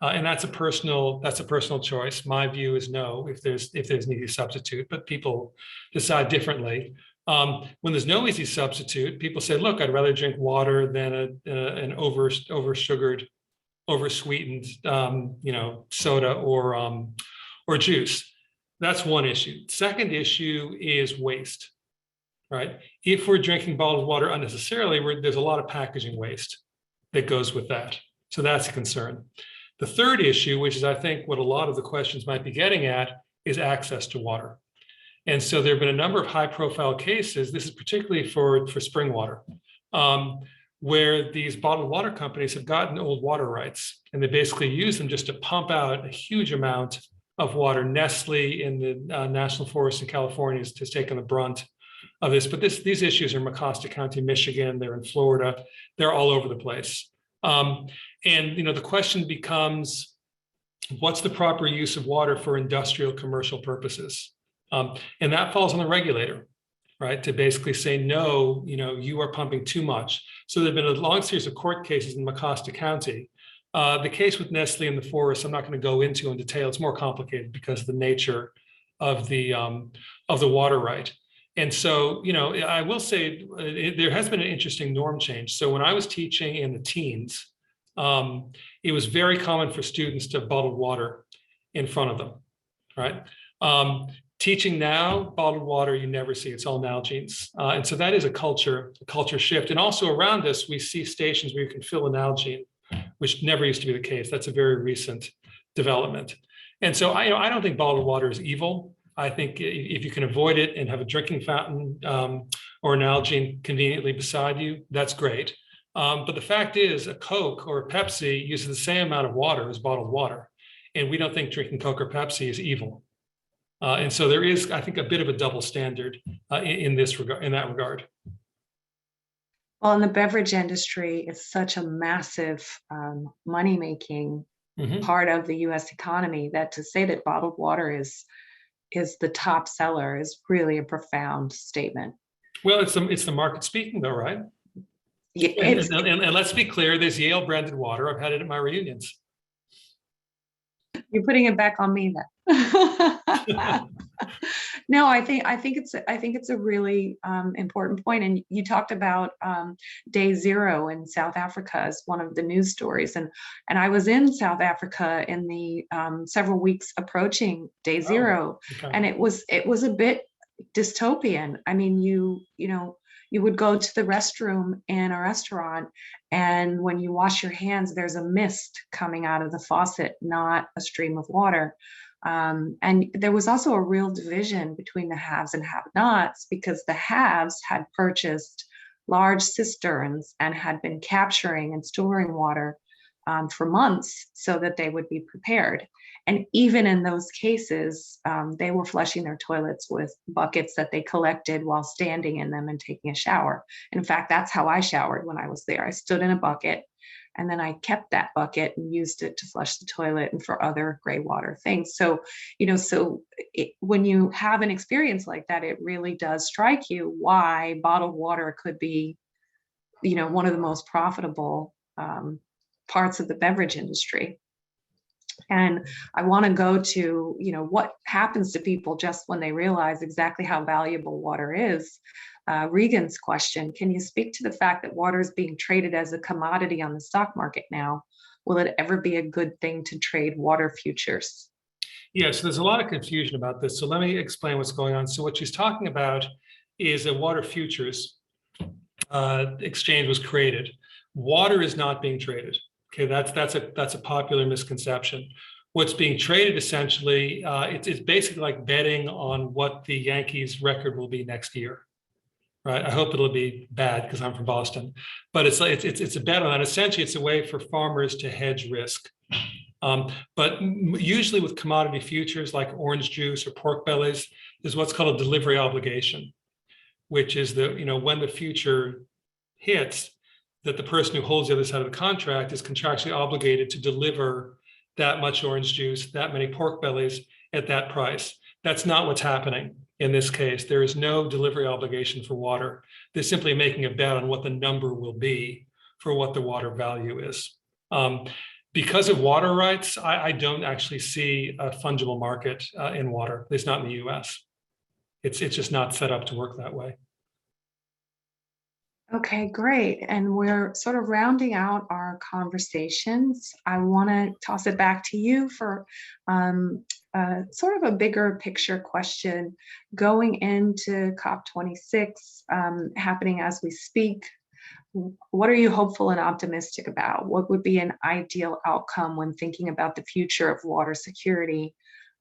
And that's a personal choice. My view is no, if there's an easy substitute, but people decide differently. When there's no easy substitute, people say, look, I'd rather drink water than an over-sugared, over-sweetened, soda or juice. That's one issue. Second issue is waste, right? If we're drinking bottled water unnecessarily, there's a lot of packaging waste that goes with that. So that's a concern. The third issue, which is I think what a lot of the questions might be getting at, is access to water. And so there have been a number of high-profile cases, this is particularly for spring water, where these bottled water companies have gotten old water rights, and they basically use them just to pump out a huge amount of water. Nestle in the National Forest in California has taken the brunt of this, but these issues are in Mecosta County, Michigan, they're in Florida, they're all over the place. And the question becomes, what's the proper use of water for industrial commercial purposes? And that falls on the regulator, right? To basically say, no, you are pumping too much. So there've been a long series of court cases in Mecosta County. The case with Nestle in the forest, I'm not going to go into in detail. It's more complicated because of the nature of the water right. And so, I will say there has been an interesting norm change. So when I was teaching in the teens, it was very common for students to have bottled water in front of them, right? Teaching now, bottled water, you never see, it's all Nalgene's. And so that is a culture shift. And also around us, we see stations where you can fill a Nalgene, which never used to be the case. That's a very recent development. And so I don't think bottled water is evil. I think if you can avoid it and have a drinking fountain or an Nalgene conveniently beside you, that's great. But the fact is, a Coke or a Pepsi uses the same amount of water as bottled water. And we don't think drinking Coke or Pepsi is evil. And so there is, I think, a bit of a double standard in that regard. Well, in the beverage industry, it's such a massive money-making part of the U.S. economy that to say that bottled water is the top seller is really a profound statement. Well, it's the market speaking, though, right? And let's be clear, there's Yale branded water. I've had it at my reunions. You're putting it back on me then. No, I think it's a really important point. And you talked about day zero in South Africa as one of the news stories, and I was in South Africa in the several weeks approaching day zero, okay. And it was a bit dystopian. I mean, you would go to the restroom in a restaurant, and when you wash your hands, there's a mist coming out of the faucet, not a stream of water. And there was also a real division between the haves and have-nots, because the haves had purchased large cisterns and had been capturing and storing water for months so that they would be prepared. And even in those cases, they were flushing their toilets with buckets that they collected while standing in them and taking a shower. In fact, that's how I showered when I was there. I stood in a bucket, and then I kept that bucket and used it to flush the toilet and for other gray water things. So, when you have an experience like that, it really does strike you why bottled water could be, one of the most profitable parts of the beverage industry. And I want to go to, what happens to people just when they realize exactly how valuable water is. Regan's question, can you speak to the fact that water is being traded as a commodity on the stock market now? Will it ever be a good thing to trade water futures? Yeah, so there's a lot of confusion about this. So let me explain what's going on. So what she's talking about is a water futures exchange was created. Water is not being traded. Okay, that's a popular misconception. What's being traded essentially, it's basically like betting on what the Yankees record will be next year, right? I hope it'll be bad because I'm from Boston, but it's a bet on that. Essentially, it's a way for farmers to hedge risk. But usually with commodity futures like orange juice or pork bellies, there's what's called a delivery obligation, which is when the future hits, that the person who holds the other side of the contract is contractually obligated to deliver that much orange juice, that many pork bellies at that price. That's not what's happening in this case. There is no delivery obligation for water. They're simply making a bet on what the number will be for what the water value is. Because of water rights, I don't actually see a fungible market in water, at least not in the US. It's just not set up to work that way. Okay, great. And we're sort of rounding out our conversations. I want to toss it back to you for sort of a bigger picture question. Going into COP26, happening as we speak, what are you hopeful and optimistic about? What would be an ideal outcome when thinking about the future of water security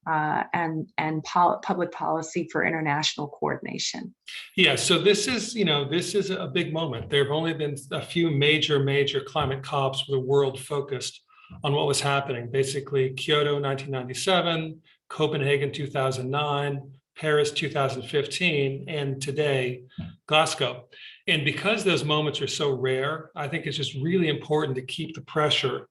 and public policy for international coordination? Yeah, so this is a big moment. There have only been a few major climate COPs where the world focused on what was happening. Basically, Kyoto 1997, Copenhagen 2009, Paris 2015, and today, Glasgow. And because those moments are so rare, I think it's just really important to keep the pressure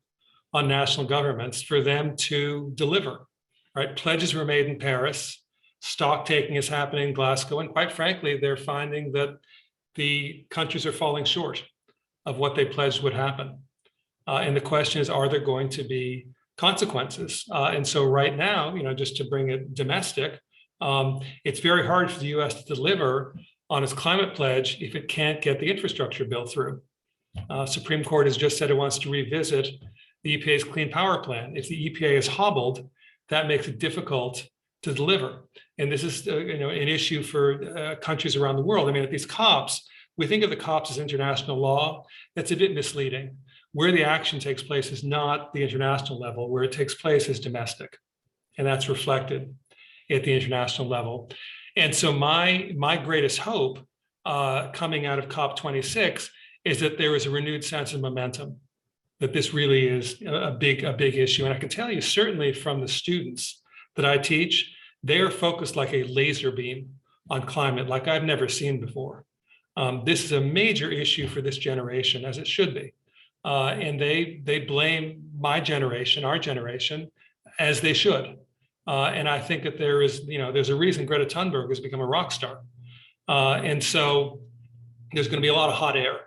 on national governments for them to deliver. Right? Pledges were made in Paris, stock taking is happening in Glasgow, and quite frankly, they're finding that the countries are falling short of what they pledged would happen. And the question is, are there going to be consequences? And so right now, just to bring it domestic, it's very hard for the US to deliver on its climate pledge if it can't get the infrastructure bill through. Supreme Court has just said it wants to revisit the EPA's Clean Power Plan. If the EPA is hobbled, that makes it difficult to deliver. And this is an issue for countries around the world. I mean, at these COPs, we think of the COPs as international law. That's a bit misleading. Where the action takes place is not the international level. Where it takes place is domestic. And that's reflected at the international level. And so my greatest hope coming out of COP26 is that there is a renewed sense of momentum, that this really is a big issue. And I can tell you, certainly from the students that I teach, they are focused like a laser beam on climate, like I've never seen before. This is a major issue for this generation, as it should be. And they blame my generation, our generation, as they should. And I think that there's a reason Greta Thunberg has become a rock star. And so there's going to be a lot of hot air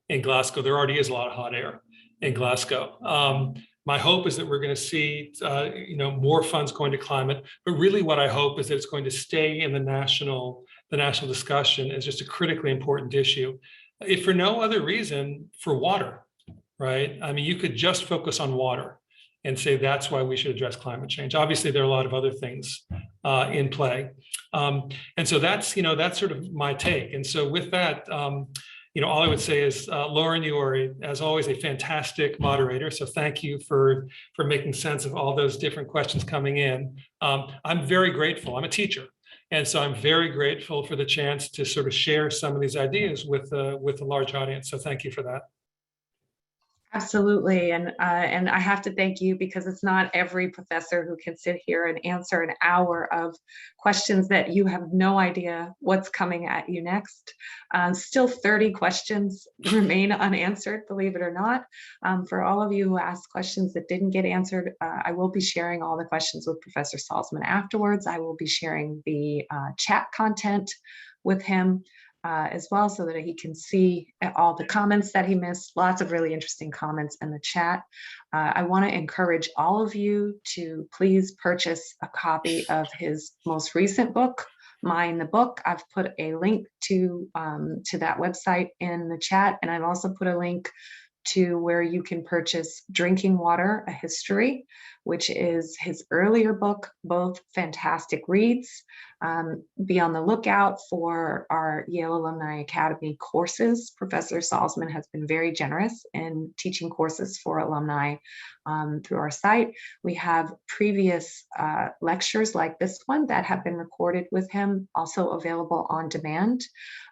in Glasgow. There already is a lot of hot air in Glasgow. My hope is that we're going to see, more funds going to climate. But really, what I hope is that it's going to stay in the national discussion as just a critically important issue, if for no other reason, for water, right? I mean, you could just focus on water and say that's why we should address climate change. Obviously, there are a lot of other things in play, and so that's sort of my take. And so with that. All I would say is, Lauren, you are, as always, a fantastic moderator. So thank you for making sense of all those different questions coming in. I'm very grateful. I'm a teacher. And so I'm very grateful for the chance to sort of share some of these ideas with a large audience. So thank you for that. Absolutely. And I have to thank you, because it's not every professor who can sit here and answer an hour of questions that you have no idea what's coming at you next. Still 30 questions remain unanswered, believe it or not. For all of you who asked questions that didn't get answered, I will be sharing all the questions with Professor Salzman afterwards. I will be sharing the chat content with him as well, so that he can see all the comments that he missed. Lots of really interesting comments in the chat. I want to encourage all of you to please purchase a copy of his most recent book, Mine the Book. I've put a link to that website in the chat, and I've also put a link to where you can purchase Drinking Water, A History, which is his earlier book, both fantastic reads. Be on the lookout for our Yale Alumni Academy courses. Professor Salzman has been very generous in teaching courses for alumni through our site. We have previous lectures like this one that have been recorded with him, also available on demand.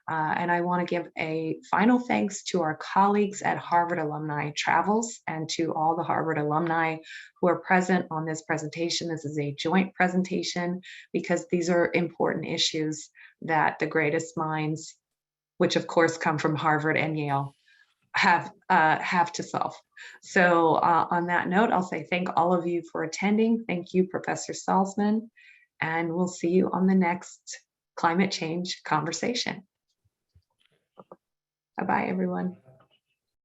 And I want to give a final thanks to our colleagues at Harvard Alumni Travels and to all the Harvard alumni who are present on this presentation. This is a joint presentation because these are important issues that the greatest minds, which of course come from Harvard and Yale, have to solve. So on that note, I'll say thank all of you for attending. Thank you, Professor Salzman, and we'll see you on the next climate change conversation. Bye-bye, everyone.